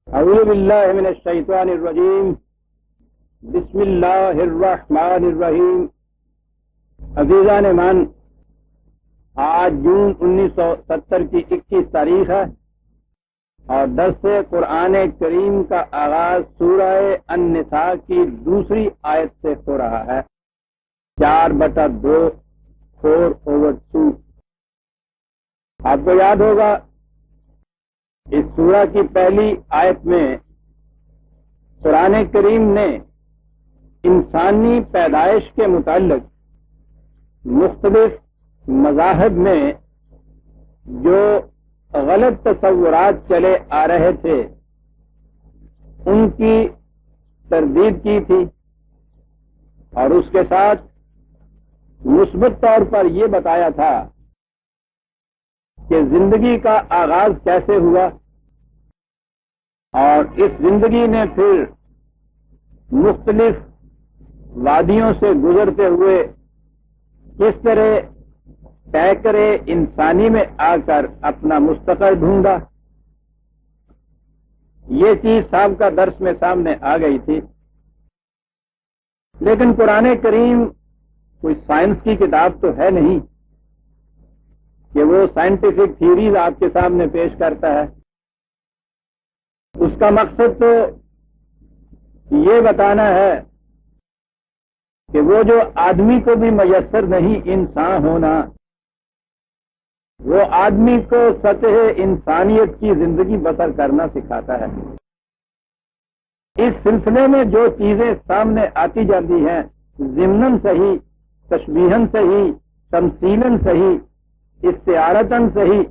اعوذ باللہ من الشیطان الرجیم بسم اللہ الرحمن الرحیم۔ عزیزان ایمان، آج جون 1970 کی 21 تاریخ ہے اور درس قرآن کریم کا آغاز سورہ النساء کی دوسری آیت سے ہو رہا ہے، 4/2 4/2۔ آپ کو یاد ہوگا اس سورہ کی پہلی آیت میں قرآن کریم نے انسانی پیدائش کے متعلق مختلف مذاہب میں جو غلط تصورات چلے آ رہے تھے ان کی تردید کی تھی، اور اس کے ساتھ مثبت طور پر یہ بتایا تھا کہ زندگی کا آغاز کیسے ہوا، اور اس زندگی نے پھر مختلف وادیوں سے گزرتے ہوئے کس طرح طے کرے انسانی میں آ کر اپنا مستقر ڈھونڈا۔ یہ چیز سابقہ درس میں سامنے آ گئی تھی، لیکن قرآن کریم کوئی سائنس کی کتاب تو ہے نہیں کہ وہ سائنٹیفک تھیوریز آپ کے سامنے پیش کرتا ہے۔ اس کا مقصد تو یہ بتانا ہے کہ وہ جو آدمی کو بھی میسر نہیں انسان ہونا، وہ آدمی کو سطح انسانیت کی زندگی بسر کرنا سکھاتا ہے۔ اس سلسلے میں جو چیزیں سامنے آتی جاتی ہیں، ضمناً صحیح، تشبیہاً صحیح، تمثیلاً صحیح، استعارتاً صحیح،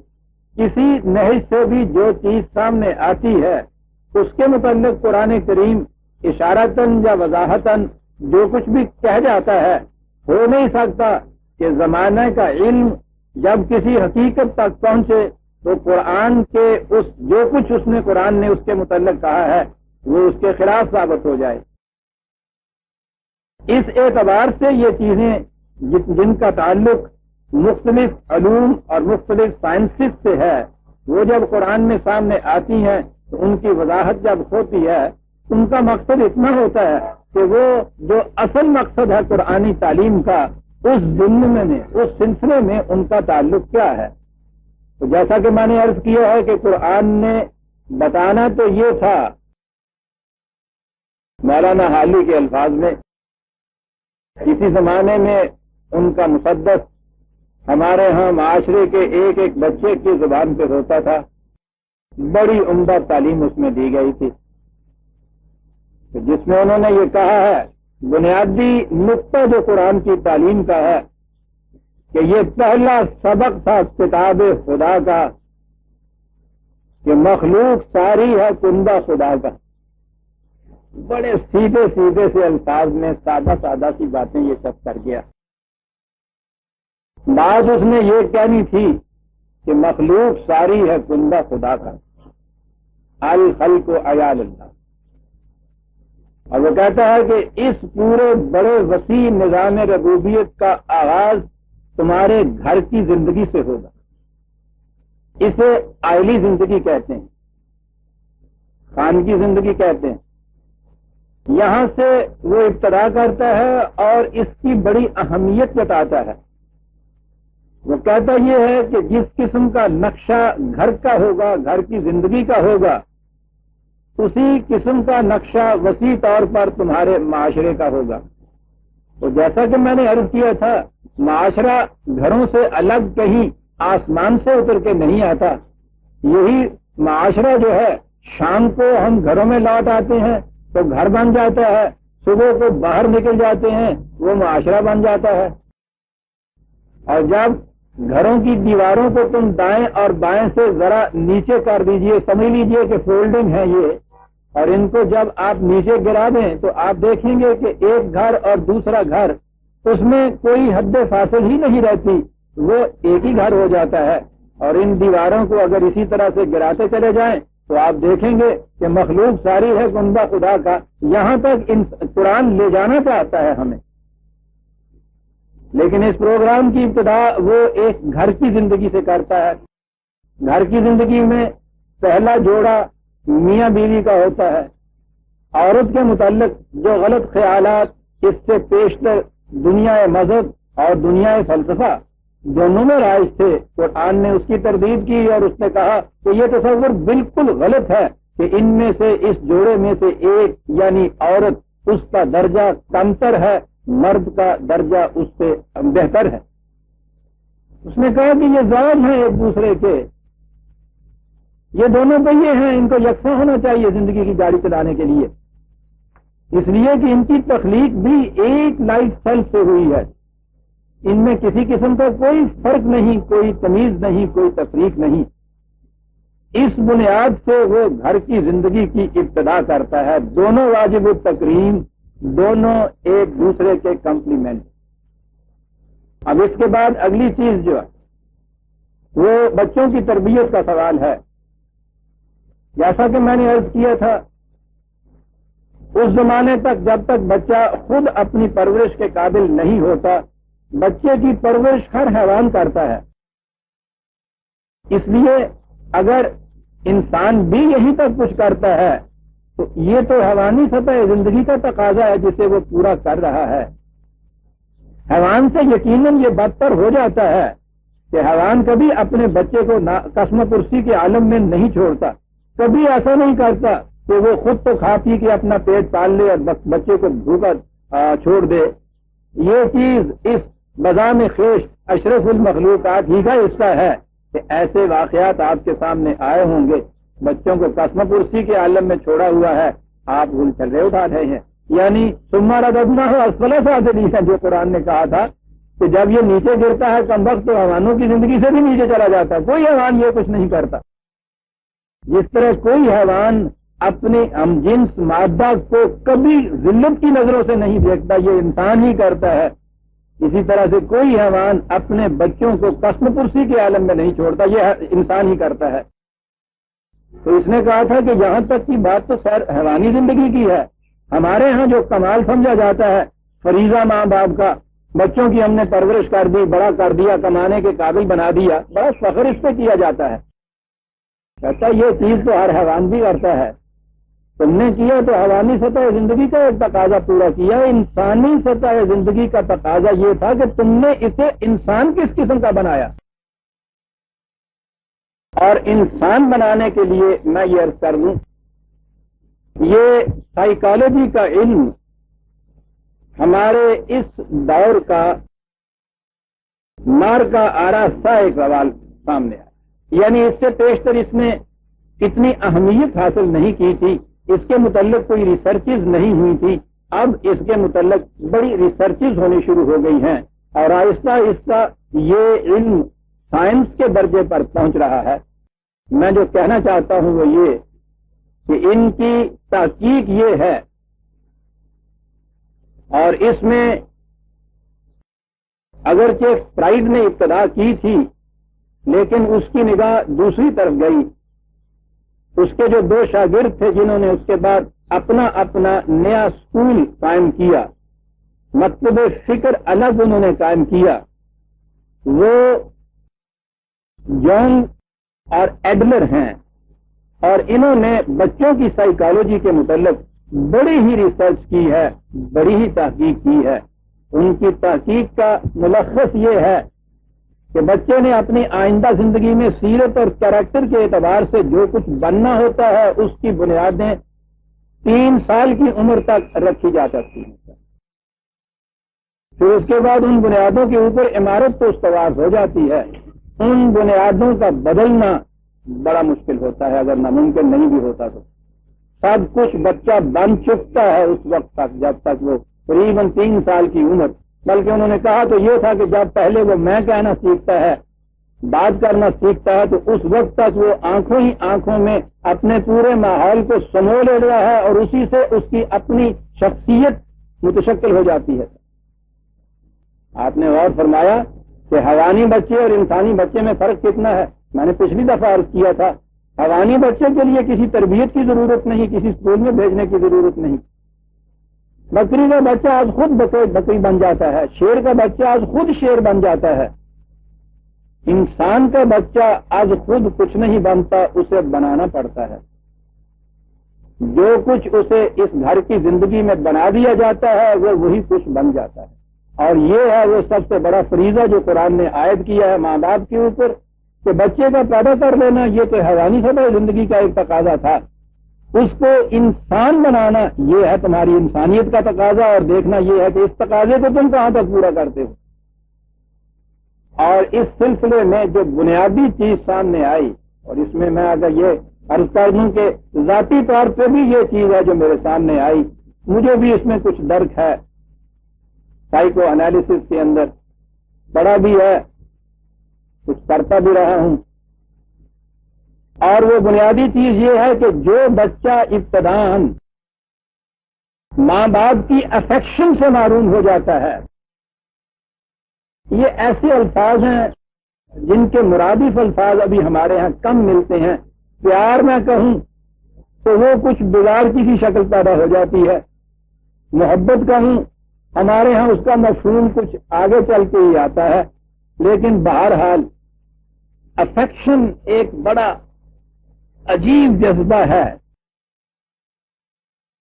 کسی نہج سے بھی جو چیز سامنے آتی ہے اس کے متعلق قرآن کریم اشارتاً یا وضاحتاً جو کچھ بھی کہہ جاتا ہے، ہو نہیں سکتا کہ زمانہ کا علم جب کسی حقیقت تک پہنچے تو قرآن کے جو کچھ اس نے قرآن نے اس کے متعلق کہا ہے وہ اس کے خلاف ثابت ہو جائے۔ اس اعتبار سے یہ چیزیں جن کا تعلق مختلف علوم اور مختلف سائنسز سے ہے، وہ جب قرآن میں سامنے آتی ہیں تو ان کی وضاحت جب ہوتی ہے، ان کا مقصد اتنا ہوتا ہے کہ وہ جو اصل مقصد ہے قرآنی تعلیم کا، اس ضمن میں اس سلسلے میں ان کا تعلق کیا ہے۔ تو جیسا کہ میں نے عرض کیا ہے کہ قرآن نے بتانا تو یہ تھا مولانا حالی کے الفاظ میں، کسی زمانے میں ان کا مسدس ہمارے ہاں معاشرے کے ایک ایک بچے کی زبان پہ ہوتا تھا، بڑی عمدہ تعلیم اس میں دی گئی تھی، جس میں انہوں نے یہ کہا ہے، بنیادی نقطہ جو قرآن کی تعلیم کا ہے کہ یہ پہلا سبق تھا کتاب خدا کا کہ مخلوق ساری ہے کندہ خدا کا۔ بڑے سیدھے سیدھے سے الفاظ میں سادہ سادہ سی باتیں یہ سب کر گیا۔ بات اس نے یہ کہنی تھی کہ مخلوق ساری ہے کندہ خدا کا، الخلق عیال اللہ، اور وہ کہتا ہے کہ اس پورے بڑے وسیع نظام ربوبیت کا آغاز تمہارے گھر کی زندگی سے ہوگا۔ اسے آئلی زندگی کہتے ہیں، خان کی زندگی کہتے ہیں۔ یہاں سے وہ ابتدا کرتا ہے اور اس کی بڑی اہمیت بتاتا ہے۔ وہ کہتا یہ ہے کہ جس قسم کا نقشہ گھر کا ہوگا، گھر کی زندگی کا ہوگا، اسی قسم کا نقشہ وسیع طور پر تمہارے معاشرے کا ہوگا۔ تو جیسا کہ میں نے عرض کیا تھا، معاشرہ گھروں سے الگ کہیں آسمان سے اتر کے نہیں آتا۔ یہی معاشرہ جو ہے، شام کو ہم گھروں میں لوٹ آتے ہیں تو گھر بن جاتا ہے، صبح کو باہر نکل جاتے ہیں وہ معاشرہ بن جاتا ہے۔ اور جب گھروں کی دیواروں کو تم دائیں اور بائیں سے ذرا نیچے کر دیجئے، سمجھ لیجئے کہ فولڈنگ ہے یہ، اور ان کو جب آپ نیچے گرا دیں تو آپ دیکھیں گے کہ ایک گھر اور دوسرا گھر، اس میں کوئی حد فاصل ہی نہیں رہتی، وہ ایک ہی گھر ہو جاتا ہے۔ اور ان دیواروں کو اگر اسی طرح سے گراتے چلے جائیں تو آپ دیکھیں گے کہ مخلوق ساری ہے کندہ خدا کا۔ یہاں تک قرآن لے جانا چاہتا ہے ہمیں، لیکن اس پروگرام کی ابتدا وہ ایک گھر کی زندگی سے کرتا ہے۔ گھر کی زندگی میں پہلا جوڑا میاں بیوی کا ہوتا ہے، عورت کے متعلق جو غلط خیالات اس سے پیشتر دنیا مذہب اور دنیا فلسفہ دونوں میں رائج تھے، قرآن نے اس کی تردید کی اور اس نے کہا کہ یہ تصور بالکل غلط ہے کہ ان میں سے اس جوڑے میں سے ایک یعنی عورت اس کا درجہ کمتر ہے، مرد کا درجہ اس سے بہتر ہے۔ اس نے کہا کہ یہ زوج ہیں ایک دوسرے کے، یہ دونوں پہیے ہیں، ان کو یکساں ہونا چاہیے زندگی کی گاڑی چلانے کے لیے، اس لیے کہ ان کی تخلیق بھی ایک لائف سیل سے ہوئی ہے، ان میں کسی قسم کا کوئی فرق نہیں، کوئی تمیز نہیں، کوئی تفریق نہیں۔ اس بنیاد سے وہ گھر کی زندگی کی ابتدا کرتا ہے، دونوں واجب التکریم، دونوں ایک دوسرے کے کمپلیمنٹ۔ اب اس کے بعد اگلی چیز جو ہے وہ بچوں کی تربیت کا سوال ہے۔ جیسا کہ میں نے عرض کیا تھا، اس زمانے تک جب تک بچہ خود اپنی پرورش کے قابل نہیں ہوتا، بچے کی پرورش ہر حیوان کرتا ہے۔ اس لیے اگر انسان بھی یہی تک کچھ کرتا ہے تو یہ تو حیوانی سطح زندگی کا تقاضا ہے جسے وہ پورا کر رہا ہے۔ حیوان سے یقیناً یہ بدتر ہو جاتا ہے کہ حیوان کبھی اپنے بچے کو قسم پرسی کے عالم میں نہیں چھوڑتا، کبھی ایسا نہیں کرتا کہ وہ خود تو کھا پی کے اپنا پیٹ پال لے اور بچے کو بھوکا چھوڑ دے۔ یہ چیز اس بذام خیش اشرف المخلوقات ہی کا حصہ ہے کہ ایسے واقعات آپ کے سامنے آئے ہوں گے، بچوں کو قسم پرسی کے عالم میں چھوڑا ہوا ہے، آپ گل چلے اٹھا رہے ہیں، یعنی ثم رددناہ اسفل سافلین ہے جو قرآن نے کہا تھا کہ جب یہ نیچے گرتا ہے کم وقت تو حیوانوں کی زندگی سے بھی نیچے چلا جاتا ہے۔ کوئی حیوان یہ کچھ نہیں کرتا، جس طرح کوئی حیوان اپنی ہم جنس مادہ کو کبھی ذلت کی نظروں سے نہیں دیکھتا، یہ انسان ہی کرتا ہے۔ اسی طرح سے کوئی حیوان اپنے بچوں کو قسم پرسی کے عالم میں نہیں چھوڑتا، یہ انسان ہی کرتا ہے۔ تو اس نے کہا تھا کہ یہاں تک کی بات تو خیر حیوانی زندگی کی ہے، ہمارے ہاں جو کمال سمجھا جاتا ہے فریضہ ماں باپ کا، بچوں کی ہم نے پرورش کر دی، بڑا کر دیا، کمانے کے قابل بنا دیا، بڑا فخر اس پہ کیا جاتا ہے۔ کہتا یہ چیز تو ہر حیوان بھی کرتا ہے، تم نے کیا تو حیوانی سطح زندگی کا ایک تقاضا پورا کیا، انسانی سطح زندگی کا تقاضا یہ تھا کہ تم نے اسے انسان کس قسم کا بنایا۔ اور انسان بنانے کے لیے میں یہ عرض کر دوں، یہ سائیکالوجی کا علم ہمارے اس دور کا مار کا آراستہ ایک سوال سامنے آیا، یعنی اس سے پیشتر اس نے اتنی اہمیت حاصل نہیں کی تھی، اس کے متعلق کوئی ریسرچز نہیں ہوئی تھی، اب اس کے متعلق بڑی ریسرچز ہونی شروع ہو گئی ہیں اور آہستہ آہستہ یہ علم سائنس کے درجے پر پہنچ رہا ہے۔ میں جو کہنا چاہتا ہوں وہ یہ کہ ان کی تحقیق یہ ہے اور اس میں اگرچہ فرائیڈ نے ابتدا کی تھی لیکن اس کی نگاہ دوسری طرف گئی، اس کے جو دو شاگرد تھے جنہوں نے اس کے بعد اپنا اپنا نیا سکول قائم کیا، مکتب فکر الگ انہوں نے قائم کیا، وہ جان اور ایڈلر ہیں، اور انہوں نے بچوں کی سائیکالوجی کے متعلق بڑی ہی ریسرچ کی ہے، بڑی ہی تحقیق کی ہے۔ ان کی تحقیق کا ملخص یہ ہے کہ بچے نے اپنی آئندہ زندگی میں سیرت اور کیریکٹر کے اعتبار سے جو کچھ بننا ہوتا ہے اس کی بنیادیں 3 سال کی عمر تک رکھی جا سکتی ہیں، پھر اس کے بعد ان بنیادوں کے اوپر عمارت تو استوار ہو جاتی ہے، ان بنیادوں کا بدلنا بڑا مشکل ہوتا ہے، اگر ناممکن نہیں بھی ہوتا تو سب کچھ بچہ بن چکتا ہے اس وقت تک جب تک وہ تقریباً 3 سال کی عمر، بلکہ انہوں نے کہا تو یہ تھا کہ جب پہلے وہ میں کہنا سیکھتا ہے، بات کرنا سیکھتا ہے، تو اس وقت تک وہ آنکھوں ہی آنکھوں میں اپنے پورے ماحول کو سمو لے رہا ہے اور اسی سے اس کی اپنی شخصیت متشکل ہو جاتی ہے۔ آپ نے غور فرمایا کہ حیوانی بچے اور انسانی بچے میں فرق کتنا ہے؟ میں نے پچھلی دفعہ عرض کیا تھا، حیوانی بچے کے لیے کسی تربیت کی ضرورت نہیں، کسی اسکول میں بھیجنے کی ضرورت نہیں۔ بکری کا بچہ آج خود بکری بن جاتا ہے، شیر کا بچہ آج خود شیر بن جاتا ہے۔ انسان کا بچہ آج خود کچھ نہیں بنتا، اسے بنانا پڑتا ہے۔ جو کچھ اسے اس گھر کی زندگی میں بنا دیا جاتا ہے وہ وہی کچھ بن جاتا ہے، اور یہ ہے وہ سب سے بڑا فریضہ جو قرآن نے عائد کیا ہے ماں باپ کے اوپر کہ بچے کا پیدا کر لینا یہ تو حیوانی سطح زندگی کا ایک تقاضا تھا، اس کو انسان بنانا یہ ہے تمہاری انسانیت کا تقاضا، اور دیکھنا یہ ہے کہ اس تقاضے کو تم کہاں تک پورا کرتے ہو۔ اور اس سلسلے میں جو بنیادی چیز سامنے آئی، اور اس میں اگر یہ عرض کر دوں کہ ذاتی طور پہ بھی یہ چیز ہے جو میرے سامنے آئی، مجھے بھی اس میں کچھ درک ہے، سائیکو انالیسس کے اندر پڑھا بھی ہے، کچھ کرتا بھی رہا ہوں، اور وہ بنیادی چیز یہ ہے کہ جو بچہ ابتداً ماں باپ کی افیکشن سے محروم ہو جاتا ہے، یہ ایسے الفاظ ہیں جن کے مرادف الفاظ ابھی ہمارے ہاں کم ملتے ہیں، پیار میں کہوں تو وہ کچھ بگاڑ کی شکل پیدا ہو جاتی ہے، محبت کہوں ہمارے ہاں اس کا مفہوم کچھ آگے چل کے ہی آتا ہے، لیکن بہرحال افیکشن ایک بڑا عجیب جذبہ ہے۔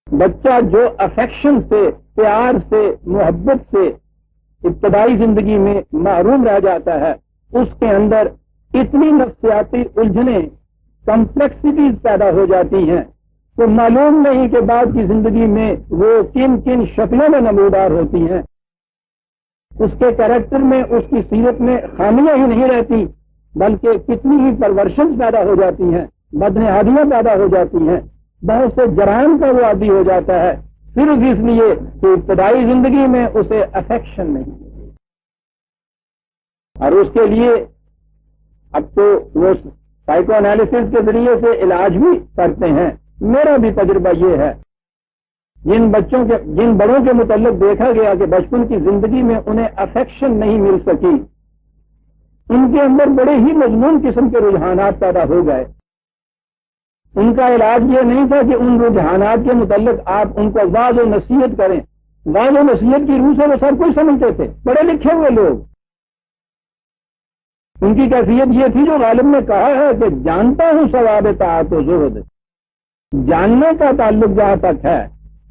بچہ جو افیکشن سے، پیار سے، محبت سے ابتدائی زندگی میں محروم رہ جاتا ہے، اس کے اندر اتنی نفسیاتی الجھنیں، کمپلیکسٹیز پیدا ہو جاتی ہیں تو معلوم نہیں کہ بعد کی زندگی میں وہ کن کن شکلوں میں نمودار ہوتی ہیں۔ اس کے کیریکٹر میں، اس کی سیرت میں خامیاں ہی نہیں رہتی، بلکہ کتنی ہی پرورشنز پیدا ہو جاتی ہیں، بدنہادیاں پیدا ہو جاتی ہیں، بہت سے جرائم کا وہ عادی ہو جاتا ہے، صرف اس لیے کہ ابتدائی زندگی میں اسے افیکشن نہیں ملی۔ اور اس کے لیے اب تو وہ سائیکو انالیسس کے ذریعے سے علاج بھی کرتے ہیں۔ میرا بھی تجربہ یہ ہے، جن بڑوں کے متعلق دیکھا گیا کہ بچپن کی زندگی میں انہیں افیکشن نہیں مل سکی، ان کے اندر بڑے ہی مضمون قسم کے رجحانات پیدا ہو گئے۔ ان کا علاج یہ نہیں تھا کہ ان رجحانات کے متعلق آپ ان کو واضح و نصیحت کریں، واضح و نصیحت کی روح سے وہ سب کچھ سمجھتے تھے، پڑھے لکھے ہوئے لوگ۔ ان کی کیفیت یہ تھی جو غالب نے کہا ہے کہ جانتا ہوں ثواب طاعت و زہد، جاننے کا تعلق جہاں تک ہے،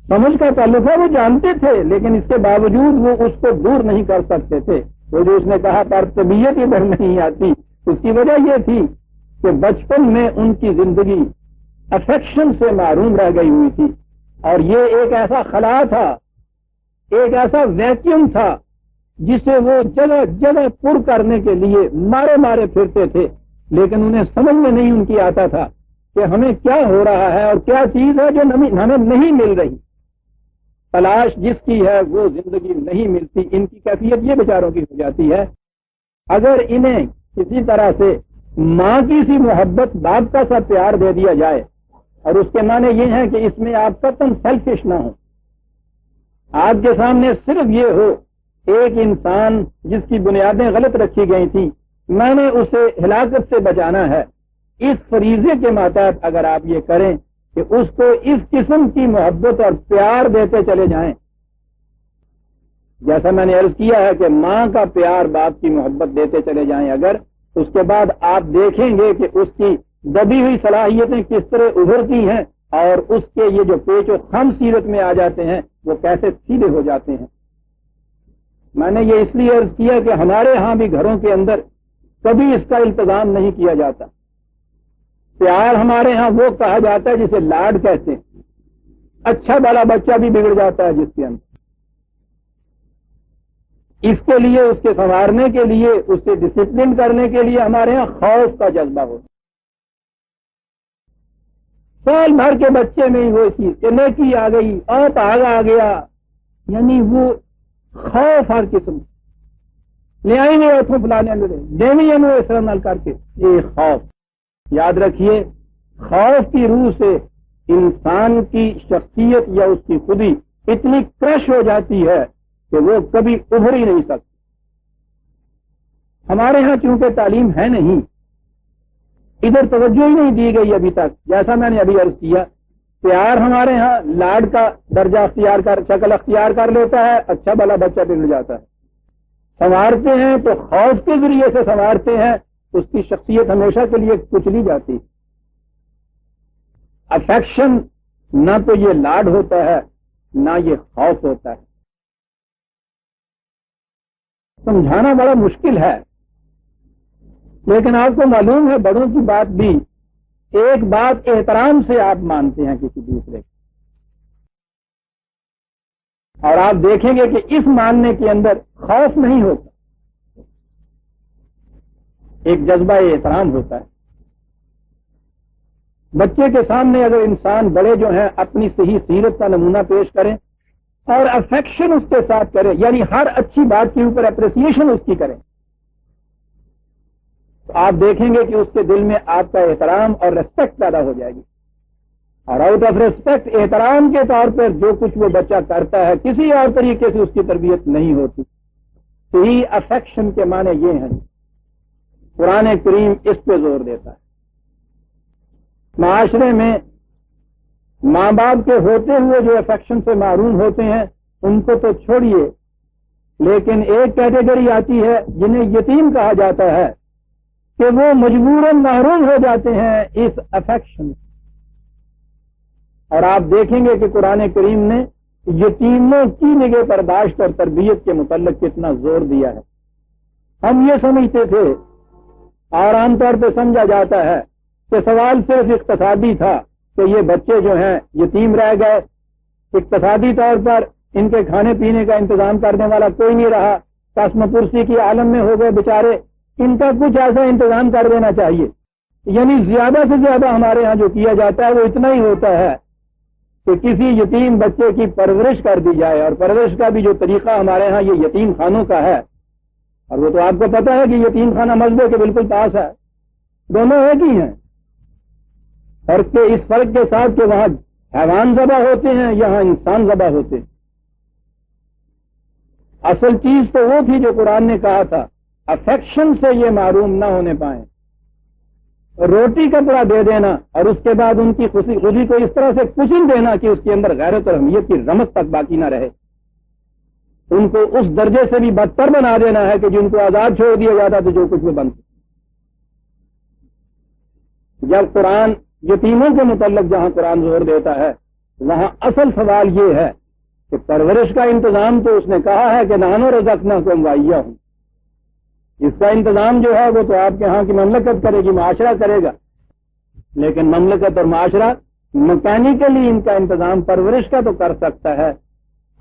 سمجھ کا تعلق ہے، وہ جانتے تھے لیکن اس کے باوجود وہ اس کو دور نہیں کر سکتے تھے۔ وہ جو اس نے کہا پر طبیعت ادھر نہیں آتی، اس کی وجہ یہ تھی کہ بچپن میں ان کی زندگی افیکشن سے محروم رہ گئی ہوئی تھی، اور یہ ایک ایسا خلا تھا، ایک ایسا ویکیوم تھا جسے وہ جگہ جگہ پر کرنے کے لیے مارے مارے پھرتے تھے، لیکن انہیں سمجھ میں نہیں ان کی آتا تھا کہ ہمیں کیا ہو رہا ہے اور کیا چیز ہے جو ہمیں نہیں مل رہی۔ تلاش جس کی ہے وہ زندگی نہیں ملتی۔ ان کی کیفیت یہ بیچاروں کی ہو جاتی ہے، اگر انہیں کسی طرح سے ماں کی سی محبت، باپ کا سا پیار دے دیا جائے، اور اس کے معنی یہ ہے کہ اس میں آپ قطعاً سیلفش نہ ہو، آپ کے سامنے صرف یہ ہو ایک انسان جس کی بنیادیں غلط رکھی گئی تھیں، میں نے اسے ہلاکت سے بچانا ہے، اس فریضے کے ماتحت اگر آپ یہ کریں کہ اس کو اس قسم کی محبت اور پیار دیتے چلے جائیں، جیسا میں نے عرض کیا ہے کہ ماں کا پیار، باپ کی محبت دیتے چلے جائیں، اگر اس کے بعد آپ دیکھیں گے کہ اس کی دبی ہوئی صلاحیتیں کس طرح ابھرتی ہیں، اور اس کے یہ جو پیچ و خم سیرت میں آ جاتے ہیں وہ کیسے سیدھے ہو جاتے ہیں۔ میں نے یہ اس لیے عرض کیا کہ ہمارے ہاں بھی گھروں کے اندر کبھی اس کا التزام نہیں کیا جاتا۔ پیار ہمارے ہاں وہ کہا جاتا ہے جسے لاڈ کہتے ہیں، اچھا بھلا بچہ بھی بگڑ جاتا ہے جس کے اندر، اس کے لیے، اس کے سنوارنے کے لیے، اس سے ڈسپلن کرنے کے لیے ہمارے ہاں خوف کا جذبہ ہوتا ہے۔ سال بھر کے بچے میں ہی وہ چیز کہ نیکی آ گئی اور پاگ آ گیا، یعنی وہ خوف ہر قسم، لے آئیں گے اتوں فلانے ملے دیوی اس طرح نال کر کے، یہ خوف۔ یاد رکھیے، خوف کی روح سے انسان کی شخصیت یا اس کی خودی اتنی کرش ہو جاتی ہے کہ وہ کبھی ابھر ہی نہیں سکتی۔ ہمارے ہاں چونکہ تعلیم ہے نہیں، ادھر توجہ ہی نہیں دی گئی ابھی تک، جیسا میں نے ابھی عرض کیا، پیار ہمارے ہاں لاڈ کا درجہ اختیار کر، شکل اختیار کر لیتا ہے، اچھا بھلا بچہ بگڑ جاتا ہے۔ سنوارتے ہیں تو خوف کے ذریعے سے سنوارتے ہیں، اس کی شخصیت ہمیشہ کے لیے کچلی جاتی۔ افیکشن نہ تو یہ لاڈ ہوتا ہے نہ یہ خوف ہوتا ہے. سمجھانا بڑا مشکل ہے، لیکن آپ کو معلوم ہے بڑوں کی بات بھی ایک بات احترام سے آپ مانتے ہیں کسی دوسرے کی، اور آپ دیکھیں گے کہ اس ماننے کے اندر خوف نہیں ہوتا، ایک جذبہ احترام ہوتا ہے. بچے کے سامنے اگر انسان بڑے جو ہیں اپنی صحیح سیرت کا نمونہ پیش کریں اور افیکشن اس کے ساتھ کریں، یعنی ہر اچھی بات کے اوپر اپریسیشن اس کی کریں، تو آپ دیکھیں گے کہ اس کے دل میں آپ کا احترام اور ریسپیکٹ پیدا ہو جائے گی. اور آؤٹ آف ریسپیکٹ، احترام کے طور پر جو کچھ وہ بچہ کرتا ہے کسی اور طریقے سے اس کی تربیت نہیں ہوتی. صحیح افیکشن کے معنی یہ ہیں، قرآن کریم اس پہ زور دیتا ہے. معاشرے میں ماں باپ کے ہوتے ہوئے جو افیکشن سے محروم ہوتے ہیں ان کو تو چھوڑیے، لیکن ایک کیٹیگری آتی ہے جنہیں یتیم کہا جاتا ہے کہ وہ مجبوراً محروم ہو جاتے ہیں اس افیکشن سے. اور آپ دیکھیں گے کہ قرآن کریم نے یتیموں کی نگہ برداشت اور تربیت کے متعلق کتنا زور دیا ہے. ہم یہ سمجھتے تھے اور عام طور پہ سمجھا جاتا ہے کہ سوال صرف اقتصادی تھا کہ یہ بچے جو ہیں یتیم رہ گئے، اقتصادی طور پر ان کے کھانے پینے کا انتظام کرنے والا کوئی نہیں رہا، قسم پرسی کی عالم میں ہو گئے بیچارے، ان کا کچھ ایسا انتظام کر دینا چاہیے. یعنی زیادہ سے زیادہ ہمارے ہاں جو کیا جاتا ہے وہ اتنا ہی ہوتا ہے کہ کسی یتیم بچے کی پرورش کر دی جائے، اور پرورش کا بھی جو طریقہ ہمارے ہاں یہ یتیم خانوں کا ہے، اور وہ تو آپ کو پتا ہے کہ یتیم خانہ مسجد کے بالکل پاس ہے، دونوں ایک ہی ہیں. فرق کے اس فرق کے ساتھ کہ وہاں حیوان ذبح ہوتے ہیں، یہاں انسان ذبح ہوتے ہیں. اصل چیز تو وہ تھی جو قرآن نے کہا تھا افیکشن سے یہ معروم نہ ہونے پائیں. روٹی کپڑا دے دینا اور اس کے بعد ان کی خوشی کو اس طرح سے کچل دینا کہ اس کے اندر غیرت اور اہمیت کی رمق تک باقی نہ رہے، ان کو اس درجے سے بھی بدتر بنا دینا ہے کہ جن کو آزاد چھوڑ دیا جاتا تو جو کچھ وہ بنتے. جب قرآن یتیموں کے متعلق جہاں قرآن زور دیتا ہے وہاں اصل سوال یہ ہے کہ پرورش کا انتظام تو اس نے کہا ہے کہ نحن رزقناکم وإیاہم، اس کا انتظام جو ہے وہ تو آپ کے ہاں کی مملکت کرے گی، معاشرہ کرے گا. لیکن مملکت اور معاشرہ مکینیکلی ان کا انتظام پرورش کا تو کر سکتا ہے،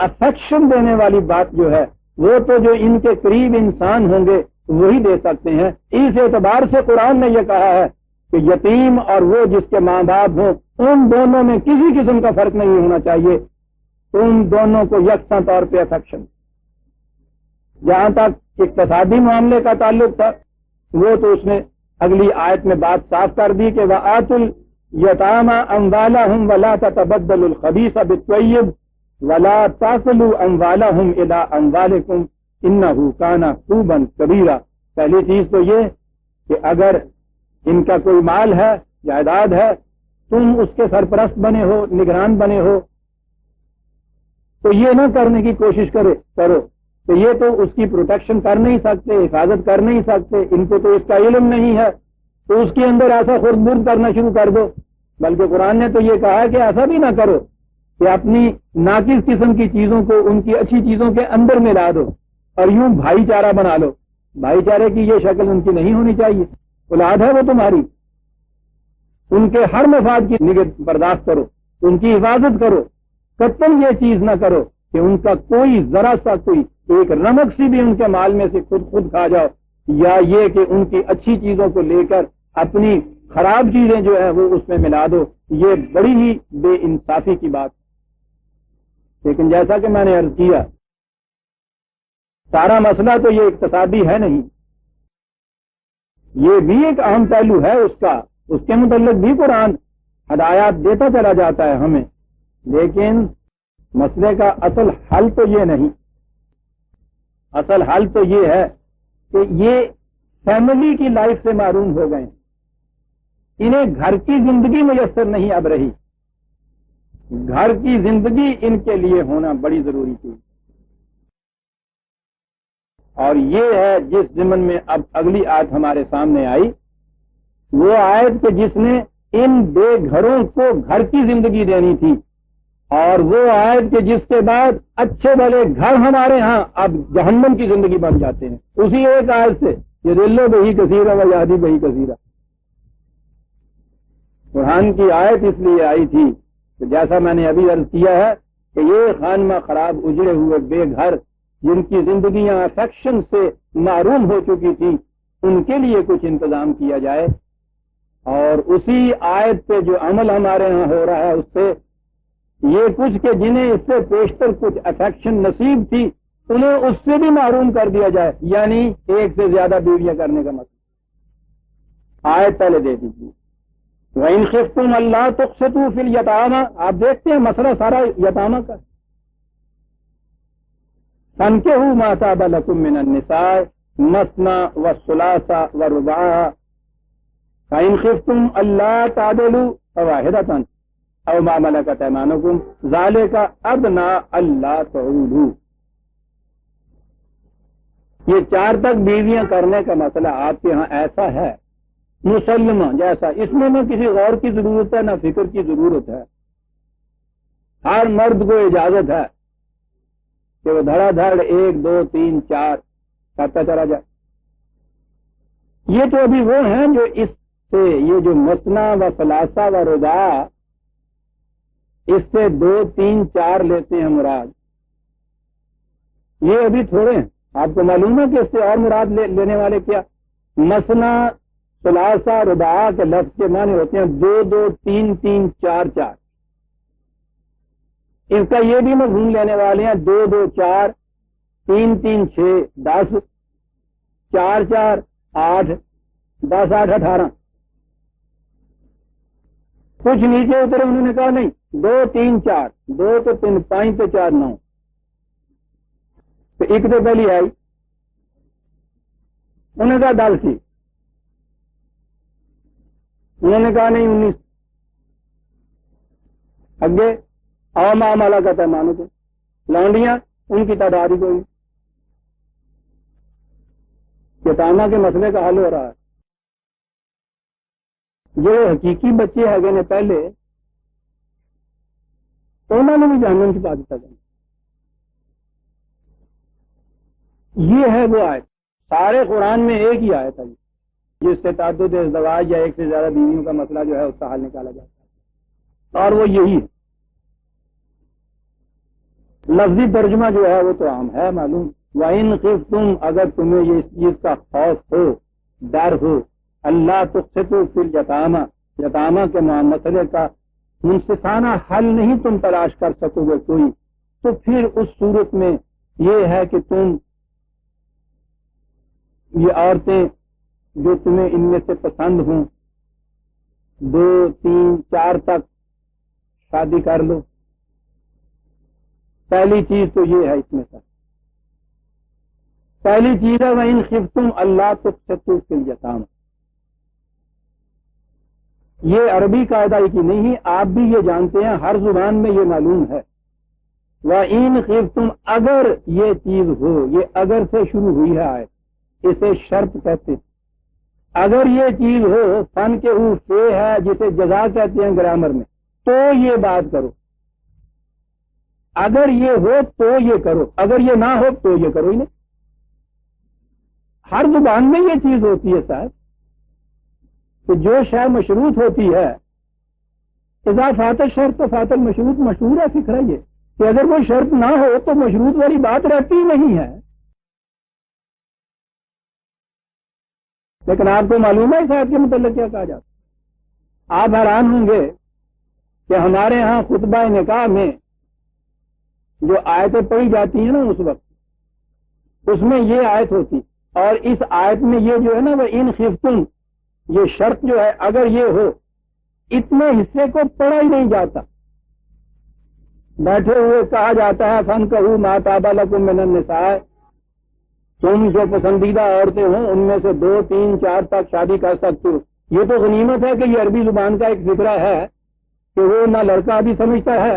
افیکشن دینے والی بات جو ہے وہ تو جو ان کے قریب انسان ہوں گے وہی دے سکتے ہیں. اس اعتبار سے قرآن نے یہ کہا ہے کہ یتیم اور وہ جس کے ماں باپ ہوں ان دونوں میں کسی قسم کا فرق نہیں ہونا چاہیے، ان دونوں کو یکساں طور پہ افیکشن. جہاں تک اقتصادی معاملے کا تعلق تھا وہ تو اس نے اگلی آیت میں بات صاف کر دی کہ وَآتُوا الْيَتَامَىٰ أَمْوَالَهُمْ وَلَا تَتَبَدَّلُوا الْخَبِيثَ بِالطَّيِّبِ وَلَا تَأْكُلُوا أَمْوَالَهُمْ إِلَىٰ أَمْوَالِكُمْ إِنَّهُ كَانَ حُوبًا كَبِيرًا. پہلی چیز تو یہ کہ اگر ان کا کوئی مال ہے، جائیداد ہے، تم اس کے سرپرست بنے ہو، نگران بنے ہو، تو یہ نہ کرنے کی کوشش کرو کہ یہ تو اس کی پروٹیکشن کر نہیں سکتے، حفاظت کر نہیں سکتے، ان کو تو اس کا علم نہیں ہے، تو اس کے اندر ایسا خود برد کرنا شروع کر دو. بلکہ قرآن نے تو یہ کہا ہے کہ ایسا بھی نہ کرو کہ اپنی ناقص قسم کی چیزوں کو ان کی اچھی چیزوں کے اندر ملا دو اور یوں بھائی چارہ بنا لو. بھائی چارے کی یہ شکل ان کی نہیں ہونی چاہیے. اولاد ہے وہ تمہاری، ان کے ہر مفاد کی نگہ برداشت کرو، ان کی حفاظت کرو. قطعاً یہ چیز نہ کرو کہ ان کا کوئی ذرا سا کوئی ایک رمق سی بھی ان کے مال میں سے خود کھا جاؤ، یا یہ کہ ان کی اچھی چیزوں کو لے کر اپنی خراب چیزیں جو ہیں وہ اس میں ملا دو. یہ بڑی ہی بے انصافی کی بات. لیکن جیسا کہ میں نے عرض کیا سارا مسئلہ تو یہ اقتصادی ہے نہیں، یہ بھی ایک اہم پہلو ہے اس کا، اس کے متعلق بھی قرآن ہدایات دیتا چلا جاتا ہے ہمیں. لیکن مسئلے کا اصل حل تو یہ نہیں. اصل حل تو یہ ہے کہ یہ فیملی کی لائف سے محروم ہو گئے، انہیں گھر کی زندگی میسر نہیں اب رہی. گھر کی زندگی ان کے لیے ہونا بڑی ضروری تھی، اور یہ ہے جس ضمن میں اب اگلی آیت ہمارے سامنے آئی، وہ آیت کہ جس نے ان بے گھروں کو گھر کی زندگی دینی تھی، اور وہ آیت کہ جس کے بعد اچھے بھلے گھر ہمارے ہاں اب جہنم کی زندگی بن جاتے ہیں، اسی ایک آیت سے یہ دلو بہی کثیرہ و یادی بہی کثیرہ۔ قرآن کی آیت اس لیے آئی تھی کہ جیسا میں نے ابھی عرض کیا ہے کہ یہ خانمہ خراب اجڑے ہوئے بے گھر جن کی زندگیاں افیکشن سے محروم ہو چکی تھی، ان کے لیے کچھ انتظام کیا جائے، اور اسی آیت پہ جو عمل ہمارے ہاں ہو رہا ہے اس سے یہ کچھ کہ جنہیں اس سے پیشتر کچھ افیکشن نصیب تھی انہیں اس سے بھی محروم کر دیا جائے، یعنی ایک سے زیادہ بیویاں کرنے کا مطلب۔ آیت پہلے دے دیجیے، وَإِنْ خِفْتُمْ أَلَّا تُقْسِطُوا فِي الْيَتَامَىٰ، آپ دیکھتے ہیں مسئلہ سارا یتامہ کا۔ فَانكِحُوا مَا طَابَ لَكُم مِّنَ النِّسَاءِ مَثْنَىٰ وَالثُّلَاثَ وَالرُّبَاعَ فَإِنْ خِفْتُمْ أَلَّا تَعْدِلُوا فَوَاحِدَةً أَوْ مَا مَلَكَتْ أَيْمَانُكُمْ ذَٰلِكَ أَدْنَىٰ أَلَّا تَعُولُوا۔ یہ 4 تک بیویاں کرنے کا مسئلہ آپ کے ہاں ایسا ہے مسلمہ جیسا، اس میں نہ کسی غور کی ضرورت ہے نہ فکر کی ضرورت ہے، ہر مرد کو اجازت ہے کہ وہ دھڑا دھڑ 1 2 3 4 کرتا چلا جائے۔ یہ تو ابھی وہ ہیں جو اس سے یہ جو مثنیٰ و ثلاثہ و رباع اس سے 2 3 4 لیتے ہیں مراد، یہ ابھی تھوڑے ہیں۔ آپ کو معلوم ہے کہ اس سے اور مراد لینے والے کیا؟ مثنیٰ ثلاثہ رباع کے لفظ کے معنی ہوتے ہیں 2 2 3 3 4 4۔ اس کا یہ بھی مفہوم لینے والے ہیں 2 2 4 3 3 6 10 4 4 8 10 8 18۔ کچھ نیچے اترے انہوں نے کہا نہیں 2 3 4 2 تو 3 5 تو 4 9، تو ایک تو پہلی آئی، انہوں نے کہا 10 تھی، انہوں نے کہا نہیں 19، اگے او ماں مالا کا پیمانہ کو لانڈیاں ان کی تعداد ہی کوئی نہیں۔ یتامہ کے مسئلے کا حل ہو رہا ہے۔ جو حقیقی بچے ہے نے پہلے انہوں نے بھی جہنم کی بات کرنا، یہ ہے وہ آیت۔ سارے قرآن میں ایک ہی آیت ہے جس سے تعدد ازدواج یا ایک سے زیادہ بیویوں کا مسئلہ جو ہے اس کا حل نکالا جاتا ہے، اور وہ یہی ہے۔ لفظی ترجمہ جو ہے وہ تو عام ہے معلوم، وَإِنْ خِفْتُمْ، اگر تمہیں یہ اس چیز کا خوف ہو، ڈر ہو، اللہ تقسطوا فی الیتامى، یتامہ کے مسئلے کا منصفانہ حل نہیں تم تلاش کر سکو گے کوئی، تو پھر اس صورت میں یہ ہے کہ تم یہ عورتیں جو تمہیں ان میں سے پسند ہوں 2 3 4 تک شادی کر لو۔ پہلی چیز تو یہ ہے، اس میں سے پہلی چیز ہے وَإِنْ خِفْتُمْ أَلَّا تُقْسِطُوا فِي الْيَتَامَى۔ یہ عربی قاعدہ کی نہیں ہے، آپ بھی یہ جانتے ہیں، ہر زبان میں یہ معلوم ہے۔ وَإِنْ خِفْتُمْ، اگر یہ چیز ہو، یہ اگر سے شروع ہوئی ہے آیت، اسے شرط کہتے ہیں۔ اگر یہ چیز ہو، فن کے سے ہے جسے جزا کہتے ہیں گرامر میں، تو یہ بات کرو۔ اگر یہ ہو تو یہ کرو، اگر یہ نہ ہو تو یہ کرو ہی نہیں۔ ہر زبان میں یہ چیز ہوتی ہے صاحب کہ جو شے مشروط ہوتی ہے، اذا فات الشرط تو فات المشروط، مشہور ہے فکرہ یہ کہ اگر وہ شرط نہ ہو تو مشروط والی بات رہتی ہی نہیں ہے۔ لیکن آپ کو معلوم ہے اس آیت کے متعلق کیا کہا جاتا ہے؟ آپ حیران ہوں گے کہ ہمارے ہاں خطبہ نکاح میں جو آیتیں پڑھی جاتی ہیں نا اس وقت، اس میں یہ آیت ہوتی، اور اس آیت میں یہ جو ہے نا وہ ان خفتم، یہ شرط جو ہے اگر یہ ہو، اتنے حصے کو پڑھا ہی نہیں جاتا، بیٹھے ہوئے کہا جاتا ہے فَانكِحُوا مَا طَابَ لَكُم مِّنَ النِّسَاءِ، تم جو پسندیدہ عورتیں ہوں ان میں سے 2 3 4 تک شادی کر سکتے ہو۔ یہ تو غنیمت ہے کہ یہ عربی زبان کا ایک فکرہ ہے کہ وہ نہ لڑکا بھی سمجھتا ہے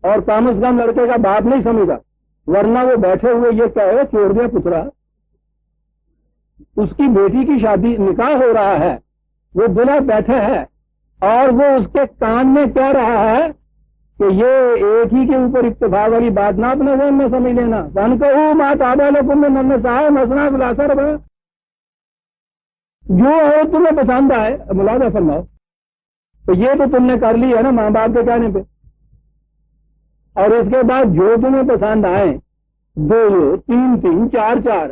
اور کم از کم لڑکے کا باپ نہیں سمجھا، ورنہ وہ بیٹھے ہوئے یہ کہے چھوڑ دیا پترا، اس کی بیٹی کی شادی نکاح ہو رہا ہے، وہ دلہا بیٹھا ہے اور وہ اس کے کان میں کہہ رہا ہے کہ یہ ایک ہی کے اوپر اکتفا والی بات نہ اپنے ذہن میں سمجھ لینا. کن کہ ماں تابع لکم من النساء مثنی وثلاث ورباع، جو ہے تمہیں پسند آئے. ملاحظہ فرماؤ، تو یہ تو تم نے کر لی ہے نا ماں باپ کے کہنے پہ، اور اس کے بعد جو تمہیں پسند آئے، دو تین تین چار چار،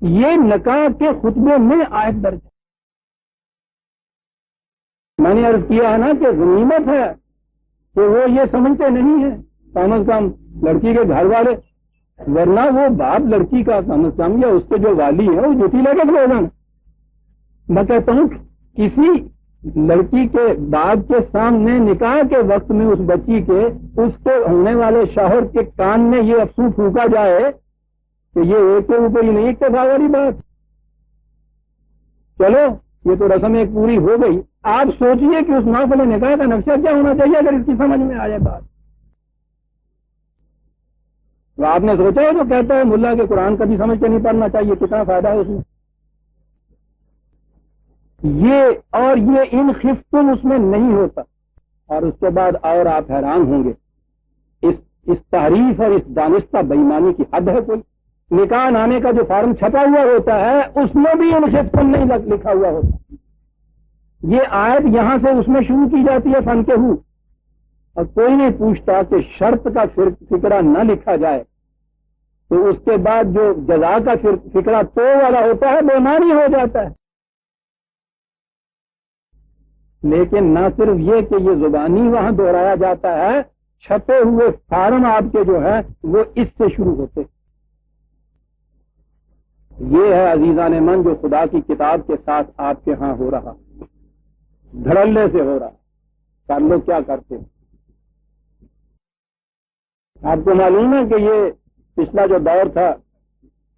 یہ نکاح کے خطبے میں آیت درج ہے. میں نے عرض کیا ہے نا کہ غنیمت ہے کہ وہ یہ سمجھتے نہیں ہیں کم از کم لڑکی کے گھر والے، ورنہ وہ باپ لڑکی کا کم از کم یا اس کے جو والی ہے وہ جوتی لے کے کھلے گا. میں کہتا ہوں کسی لڑکی کے باپ کے سامنے نکاح کے وقت میں اس بچی کے اس کے ہونے والے شوہر کے کان میں یہ افسوس پھونکا جائے کہ یہ ایک کے اوپر ہی نہیں اکتفا والی بات. چلو یہ تو رسم ایک پوری ہو گئی. آپ سوچئے کہ اس محفل نکاح کا نقشہ کیا ہونا چاہیے اگر اس کی سمجھ میں آ جائے بات. تو آپ نے سوچا ہے تو کہتا ہے ملا کے قرآن کبھی سمجھ کے نہیں پڑھنا چاہیے، کتنا فائدہ ہے اس میں. یہ ان خفتم اس میں نہیں ہوتا. اور اس کے بعد اور آپ حیران ہوں گے، اس تحریف اور اس دانستہ بےایمانی کی حد ہے کوئی. نکاح نامے کا جو فارم چھپا ہوا ہوتا ہے اس میں بھی ان خفتم نہیں لکھا ہوا ہوتا. یہ آیت یہاں سے اس میں شروع کی جاتی ہے فن کے ہو، اور کوئی نہیں پوچھتا کہ شرط کا فکرہ نہ لکھا جائے تو اس کے بعد جو جزا کا فکرہ تو والا ہوتا ہے بےمانی ہو جاتا ہے. لیکن نہ صرف یہ کہ یہ زبانی وہاں دہرایا جاتا ہے، چھپے ہوئے فارم آپ کے جو ہے وہ اس سے شروع ہوتے. یہ ہے عزیزان من جو خدا کی کتاب کے ساتھ آپ کے ہاں ہو رہا، دھڑلے سے ہو رہا. کر لوگ کیا کرتے ہیں. آپ کو معلوم ہے کہ یہ پچھلا جو دور تھا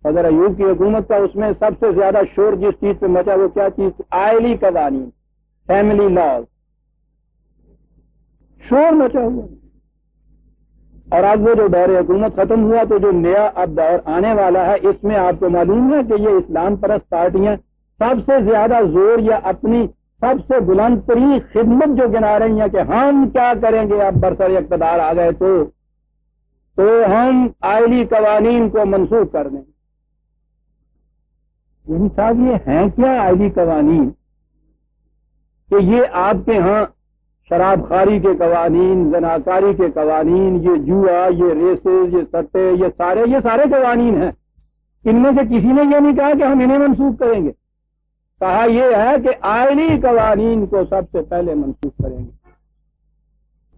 صدر ایوب کی حکومت کا، اس میں سب سے زیادہ شور جس چیز پہ مچا وہ کیا چیز؟ آئلی قوانین، فیملی لاز، شور مچا ہوا. اور اب وہ جو دور حکومت ختم ہوا تو جو نیا اب دور آنے والا ہے اس میں آپ کو معلوم ہے کہ یہ اسلام پرست پارٹیاں سب سے زیادہ زور یا اپنی سب سے بلند ترین خدمت جو گنا رہی ہیں کہ ہم کیا کریں گے اب برسر اقتدار آ گئے تو ہم آئلی قوانین کو منسوخ کر دیں. یعنی صاحب یہ ہیں کیا آئلی قوانین کہ یہ آپ کے ہاں شراب خاری کے قوانین، زناکاری کے قوانین، یہ جوا، یہ ریسز، یہ سٹے، یہ سارے قوانین ہیں. ان میں سے کسی نے یہ نہیں کہا کہ ہم انہیں منسوخ کریں گے. کہا یہ ہے کہ آئلی قوانین کو سب سے پہلے منسوخ کریں گے.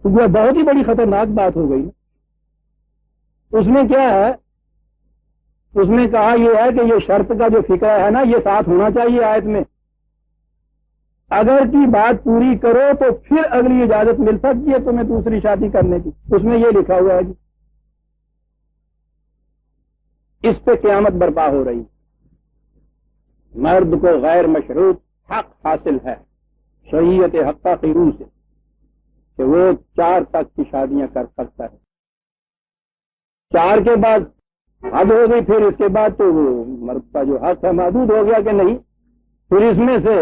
تو وہ بہت ہی بڑی خطرناک بات ہو گئی. اس میں کیا ہے؟ اس نے کہا یہ ہے کہ یہ شرط کا جو فکر ہے نا یہ ساتھ ہونا چاہیے آیت میں. اگر کی بات پوری کرو تو پھر اگلی اجازت مل سکتی ہے تمہیں دوسری شادی کرنے کی. اس میں یہ لکھا ہوا ہے جی. اس پہ قیامت برپا ہو رہی. مرد کو غیر مشروط حق حاصل ہے شریعت حقہ کی روح سے کہ وہ 4 تک کی شادیاں کر سکتا ہے. 4 کے بعد حد ہو گئی، پھر اس کے بعد تو وہ مرد کا جو حق ہے محدود ہو گیا کہ نہیں. پھر اس میں سے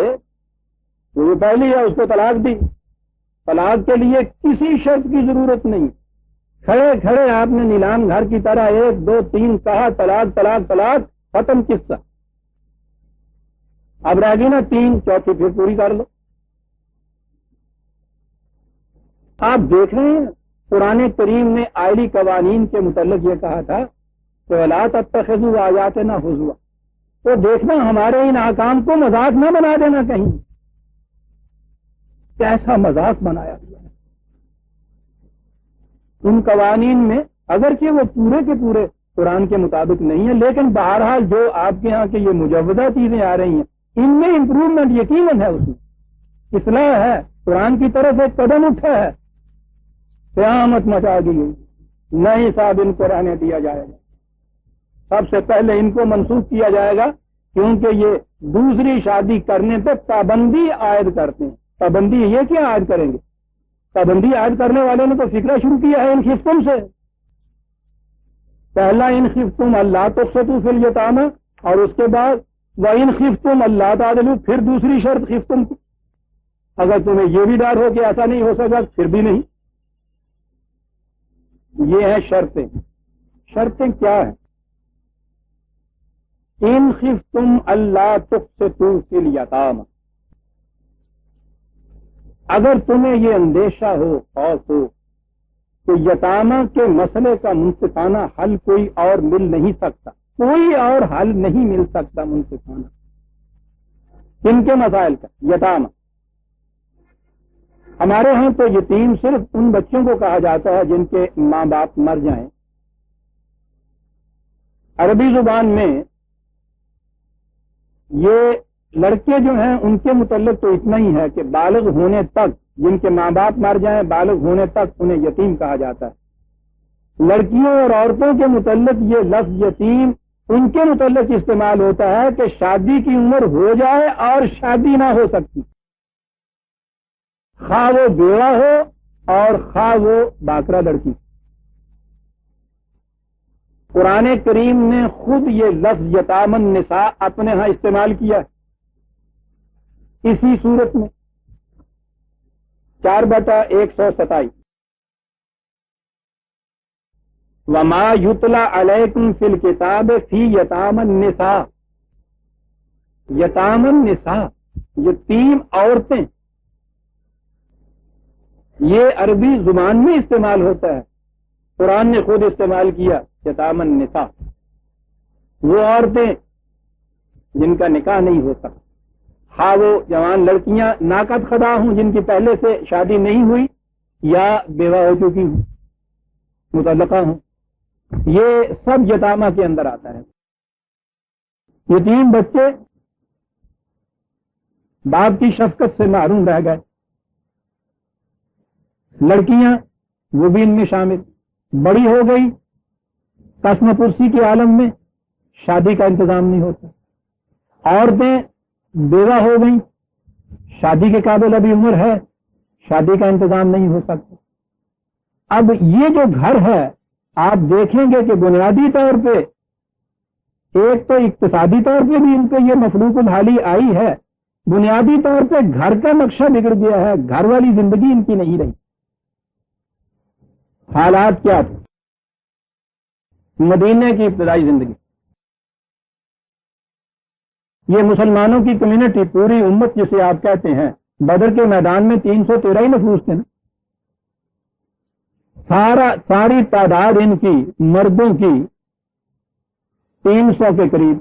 وہ پہلی ہے اس کو طلاق دی. طلاق کے لیے کسی شرط کی ضرورت نہیں. کھڑے کھڑے آپ نے نیلام گھر کی طرح 1 2 3 کہا طلاق طلاق طلاق، ختم قصہ. اب رہ گئی نا 3، چوتھی پھر پوری کر لو. آپ دیکھ رہے ہیں قرآن کریم نے آئلی قوانین کے متعلق یہ کہا تھا کہ وَلَا تَتَّخِذُوا آیَاتِنَا ہُزُوًا. تو دیکھنا ہمارے ان احکام کو مذاق نہ بنا دینا کہیں. کیسا مذاق بنایا گیا ہے ان قوانین میں، اگرچہ وہ پورے کے پورے قرآن کے مطابق نہیں ہے، لیکن بہرحال جو آپ کے ہاں کے یہ مجوزہ چیزیں آ رہی ہیں ان میں امپروومنٹ یقیناً ہے. اس میں اصلاح ہے، قرآن کی طرف ایک قدم اٹھا ہے. قیامت مچا دی گئی. نہیں صاحب ان کو رہنے دیا جائے گا. سب سے پہلے ان کو منسوخ کیا جائے گا کیونکہ یہ دوسری شادی کرنے پہ پابندی عائد کرتے ہیں. پابندی یہ کیا عائد کریں گے؟ پابندی عائد کرنے والوں نے تو فکرہ شروع کیا ہے ان خفتم سے. پہلا ان خفتم اللہ تقسطوا فی الیتامى، اور اس کے بعد وَإِنْ خِفْتُمْ أَلَّا تَعْدِلُوا، پھر دوسری شرط خفتم کی. اگر تمہیں یہ بھی ڈر ہو کہ ایسا نہیں ہو سکا پھر بھی نہیں. یہ ہیں شرطیں. شرطیں کیا ہیں؟ ان خفتم اللہ تقسطوا فی الیتامى، اگر تمہیں یہ اندیشہ ہو، خوف ہو کہ یتامہ کے مسئلے کا منصفانہ حل کوئی اور مل نہیں سکتا، کوئی اور حل نہیں مل سکتا منصفانہ. کن کے مسائل کا؟ یتامہ. ہمارے ہاں تو یتیم صرف ان بچوں کو کہا جاتا ہے جن کے ماں باپ مر جائیں. عربی زبان میں یہ لڑکے جو ہیں ان کے متعلق تو اتنا ہی ہے کہ بالغ ہونے تک، جن کے ماں باپ مر جائیں بالغ ہونے تک انہیں یتیم کہا جاتا ہے. لڑکیوں اور عورتوں کے متعلق یہ لفظ یتیم ان کے متعلق استعمال ہوتا ہے کہ شادی کی عمر ہو جائے اور شادی نہ ہو سکتی، خواہ وہ بیوہ ہو اور خواہ وہ باکرہ لڑکی. قرآن کریم نے خود یہ لفظ یتام النساء اپنے ہاں استعمال کیا ہے اسی صورت میں 4/127. وما یتلی علیکم فی الکتاب فی یتام النساء. یتام النساء، یتیم عورتیں، یہ عربی زبان میں استعمال ہوتا ہے. قرآن نے خود استعمال کیا یتام النساء، وہ عورتیں جن کا نکاح نہیں ہو سکتا، ہاں وہ جوان لڑکیاں ناقد خدا ہوں جن کی پہلے سے شادی نہیں ہوئی یا بیوہ ہو چکی ہوں، مطلقہ ہوں، یہ سب یتامہ کے اندر آتا ہے. یتیم بچے باپ کی شفقت سے محروم رہ گئے، لڑکیاں وہ بھی ان میں شامل، بڑی ہو گئی، قسم پرسی کے عالم میں شادی کا انتظام نہیں ہوتا. عورتیں بیوہ ہو گئیں، شادی کے قابل ابھی عمر ہے، شادی کا انتظام نہیں ہو سکتا. اب یہ جو گھر ہے آپ دیکھیں گے کہ بنیادی طور پہ ایک تو اقتصادی طور پہ بھی ان پہ یہ مفلوق الحالی آئی ہے، بنیادی طور پہ گھر کا نقشہ بگڑ گیا ہے، گھر والی زندگی ان کی نہیں رہی. حالات کیا تھے مدینے کی ابتدائی زندگی؟ یہ مسلمانوں کی کمیونٹی، پوری امت جسے آپ کہتے ہیں، بدر کے میدان میں 313 ہی نفوس تھے نا. ساری تعداد ان کی مردوں کی 300 کے قریب.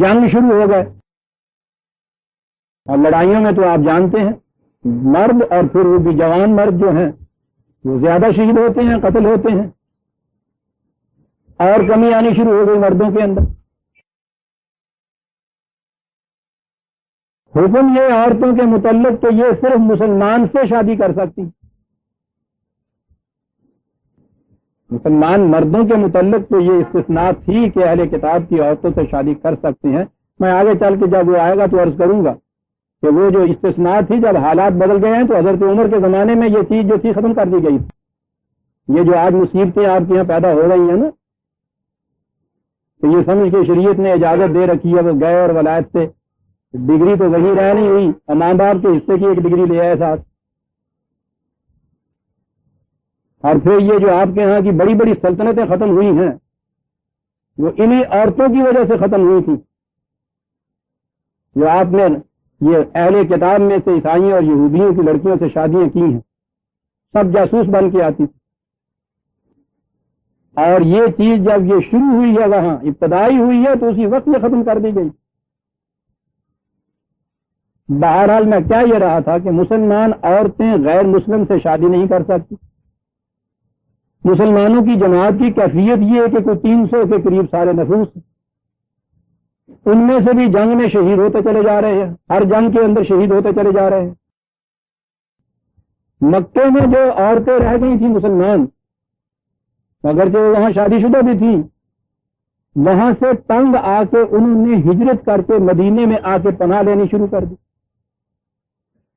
جنگ شروع ہو گئے اور لڑائیوں میں تو آپ جانتے ہیں مرد اور پھر وہ بھی جوان مرد جو ہیں وہ زیادہ شہید ہوتے ہیں، قتل ہوتے ہیں، اور کمی آنی شروع ہو گئی مردوں کے اندر. حکم یہ عورتوں کے متعلق تو یہ صرف مسلمان سے شادی کر سکتی، مسلمان مردوں کے متعلق تو یہ استثناء تھی کہ اہل کتاب کی عورتوں سے شادی کر سکتے ہیں. میں آگے چل کے جب وہ آئے گا تو عرض کروں گا کہ وہ جو استثناء تھی جب حالات بدل گئے ہیں تو حضرت عمر کے زمانے میں یہ چیز جو تھی ختم کر دی گئی تھی. یہ جو آج مصیبتیں آپ کے یہاں پیدا ہو رہی ہیں نا، تو یہ سمجھ کے شریعت نے اجازت دے رکھی ہے، وہ گئے اور ولایت سے ڈگری تو وہی رہ نہیں ہوئی، ماں باپ کے حصے کی ایک ڈگری لے آئے ساتھ. اور پھر یہ جو آپ کے ہاں کی بڑی بڑی سلطنتیں ختم ہوئی ہیں وہ انہی عورتوں کی وجہ سے ختم ہوئی تھی، جو آپ نے یہ اہل کتاب میں سے عیسائیوں اور یہودیوں کی لڑکیوں سے شادیاں کی ہیں، سب جاسوس بن کے آتی تھی. اور یہ چیز جب یہ شروع ہوئی ہے وہاں ابتدائی ہوئی ہے تو اسی وقت یہ ختم کر دی گئی. بہرحال میں کیا یہ رہا تھا کہ مسلمان عورتیں غیر مسلم سے شادی نہیں کر سکتی. مسلمانوں کی جماعت کی کیفیت یہ ہے کہ کوئی 300 کے قریب سارے نفوس، ان میں سے بھی جنگ میں شہید ہوتے چلے جا رہے ہیں، ہر جنگ کے اندر شہید ہوتے چلے جا رہے ہیں. مکے میں جو عورتیں رہ گئی تھیں مسلمان، اگرچہ وہ وہاں شادی شدہ بھی تھیں، وہاں سے تنگ آ کے انہوں نے ہجرت کر کے مدینے میں آ کے پناہ لینی شروع کر دی.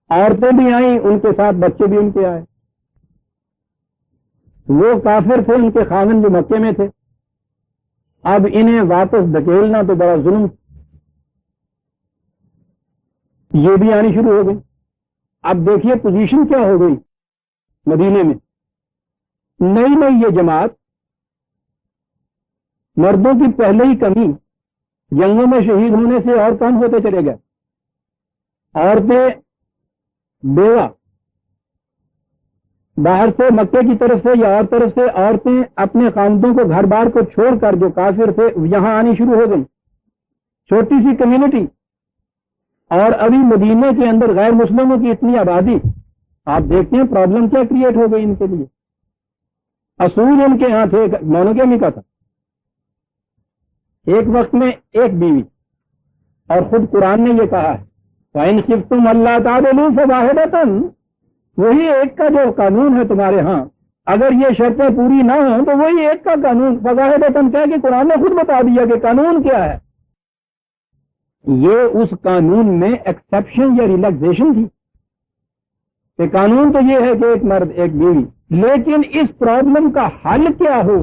عورتیں بھی آئیں، ان کے ساتھ بچے بھی ان کے آئے. وہ کافر تھے، ان کے خاوند جو مکے میں تھے، اب انہیں واپس دھکیلنا تو بڑا ظلم. یہ بھی آنی شروع ہو گئی. اب دیکھیے پوزیشن کیا ہو گئی مدینے میں. نئی نئی یہ جماعت، مردوں کی پہلے ہی کمی، جنگوں میں شہید ہونے سے اور کم ہوتے چلے گئے. عورتیں بیوہ، باہر سے مکے کی طرف سے یا اور طرف سے عورتیں اپنے خاندوں کو، گھر بار کو چھوڑ کر جو کافر تھے یہاں آنی شروع ہو گئی. چھوٹی سی کمیونٹی، اور ابھی مدینے کے اندر غیر مسلموں کی اتنی آبادی. آپ دیکھتے ہیں پرابلم کیا کریٹ ہو گئی ان کے لیے. اصول ان کے یہاں تھے مونوگیمی کا تھا، ایک وقت میں ایک بیوی، اور خود قرآن نے یہ کہا ہے وَإِنْ خِفْتُمْ أَلَّا تَعْدِلُوا فَوَاحِدَةً، وہی ایک کا جو قانون ہے تمہارے ہاں، اگر یہ شرطیں پوری نہ ہوں تو وہی ایک کا قانون. فَوَاحِدَةً کیا کہ قرآن نے خود بتا دیا کہ قانون کیا ہے. یہ اس قانون میں ایکسیپشن یا ریلیکسیشن تھی کہ قانون تو یہ ہے کہ ایک مرد ایک بیوی، لیکن اس پرابلم کا حل کیا ہو،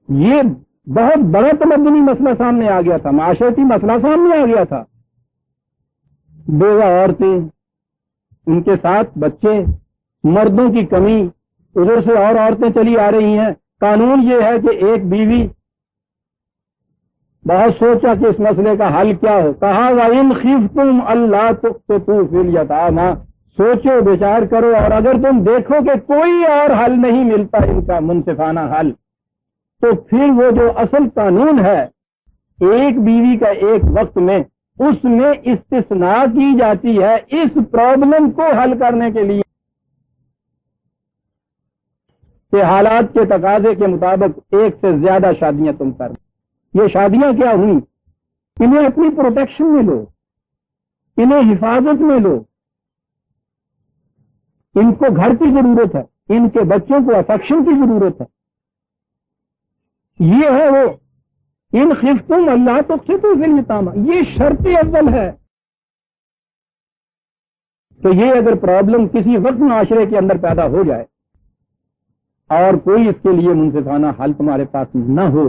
یہ بہت بڑا تمدنی مسئلہ سامنے آ گیا تھا، معاشرتی مسئلہ سامنے آ گیا تھا. بیوہ عورتیں، ان کے ساتھ بچے، مردوں کی کمی، ادھر سے اور عورتیں چلی آ رہی ہیں. قانون یہ ہے کہ ایک بیوی. بہت سوچا کہ اس مسئلے کا حل کیا ہو. کہا وَإِنْ خِفْتُمْ أَلَّا تُقْسِطُوا فِي الْيَتَامَىٰ، سوچو بچار کرو، اور اگر تم دیکھو کہ کوئی اور حل نہیں ملتا ان کا منصفانہ حل، تو پھر وہ جو اصل قانون ہے ایک بیوی کا ایک وقت میں، اس میں استثناء کی جاتی ہے اس پرابلم کو حل کرنے کے لیے کہ حالات کے تقاضے کے مطابق ایک سے زیادہ شادیاں تم کر. یہ شادیاں کیا ہوئیں؟ انہیں اپنی پروٹیکشن میں لو، انہیں حفاظت میں لو. ان کو گھر کی ضرورت ہے، ان کے بچوں کو افیکشن کی ضرورت ہے. یہ ہے وہ ان خفتم اللہ تقسطوا فی الیتامى، یہ شرط اول ہے. تو یہ اگر پرابلم کسی وقت معاشرے کے اندر پیدا ہو جائے اور کوئی اس کے لیے منصفانہ حل تمہارے پاس نہ ہو،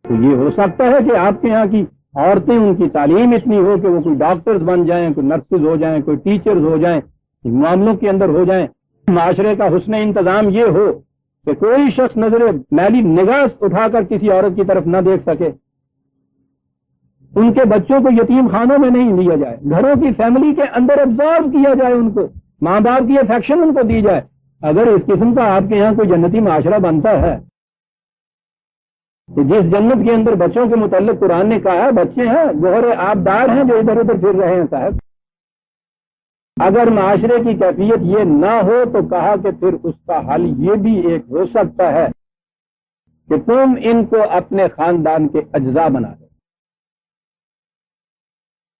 تو یہ ہو سکتا ہے کہ آپ کے یہاں کی عورتیں، ان کی تعلیم اتنی ہو کہ وہ کوئی ڈاکٹرز بن جائیں، کوئی نرسز ہو جائیں، کوئی ٹیچرز ہو جائیں، معاملوں کے اندر ہو جائیں. معاشرے کا حسن انتظام یہ ہو کہ کوئی شخص نظر میلی نگاہ اٹھا کر کسی عورت کی طرف نہ دیکھ سکے. ان کے بچوں کو یتیم خانوں میں نہیں لیا جائے، گھروں کی فیملی کے اندر ابزارو کیا جائے، ان کو ماں باپ کی افیکشن ان کو دی جائے. اگر اس قسم کا آپ کے یہاں کوئی جنتی معاشرہ بنتا ہے کہ جس جنت کے اندر بچوں کے متعلق قرآن نے کہا ہے بچے ہیں گوہر آبدار ہیں جو ادھر ادھر پھر رہے ہیں صاحب، اگر معاشرے کی کیفیت یہ نہ ہو تو کہا کہ پھر اس کا حل یہ بھی ایک ہو سکتا ہے کہ تم ان کو اپنے خاندان کے اجزاء بنا دو،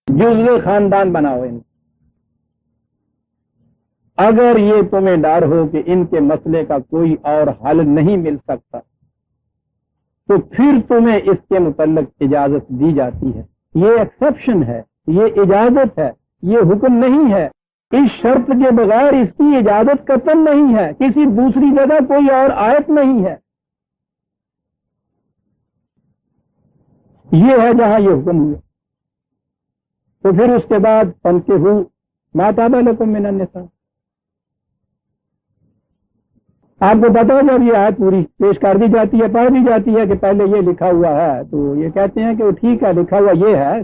جزو خاندان بناؤ ان. اگر یہ تمہیں ڈر ہو کہ ان کے مسئلے کا کوئی اور حل نہیں مل سکتا تو پھر تمہیں اس کے متعلق اجازت دی جاتی ہے. یہ ایکسیپشن ہے، یہ اجازت ہے، یہ حکم نہیں ہے. اس شرط کے بغیر اس کی اجازت قطعاً نہیں ہے، کسی دوسری جگہ کوئی اور آیت نہیں ہے. یہ ہے جہاں یہ حکم ہوا. تو پھر اس کے بعد فانکحوا ما طاب لکم من النساء. آپ کو پتا ہے جب یہ آیت پوری پیش کر دی جاتی ہے، پڑھ دی جاتی ہے کہ پہلے یہ لکھا ہوا ہے، تو یہ کہتے ہیں کہ وہ ٹھیک ہے، لکھا ہوا یہ ہے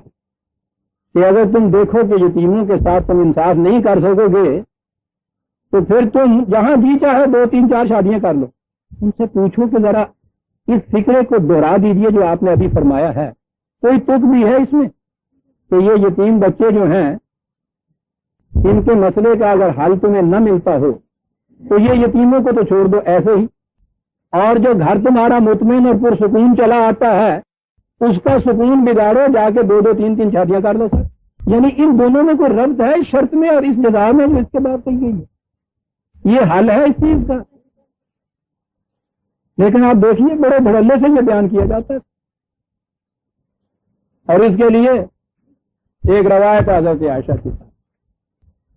کہ اگر تم دیکھو کہ یتیموں کے ساتھ تم انصاف نہیں کر سکو گے تو پھر تم جہاں جی چاہے 2 3 4 شادیاں کر لو. ان سے پوچھو کہ ذرا اس فکرے کو دوہرا دیجئے جو آپ نے ابھی فرمایا ہے، کوئی تک بھی ہے اس میں کہ یہ یتیم بچے جو ہیں ان کے مسئلے کا اگر حل تمہیں نہ ملتا ہو تو یہ یتیموں کو تو چھوڑ دو ایسے ہی، اور جو گھر تمہارا مطمئن اور پرسکون چلا آتا ہے اس کا سکون بگاڑو، جا کے 2 2 3 3 شادیاں کر لو سر. یعنی ان دونوں میں کوئی ربط ہے اس شرط میں اور اس جزا میں جو اس کے بعد کہی گئی ہے، یہ حل ہے اس چیز کا. لیکن آپ دیکھیے بڑے دھڑلے سے یہ بیان کیا جاتا ہے. اور اس کے لیے ایک روایت حضرت عائشہ کی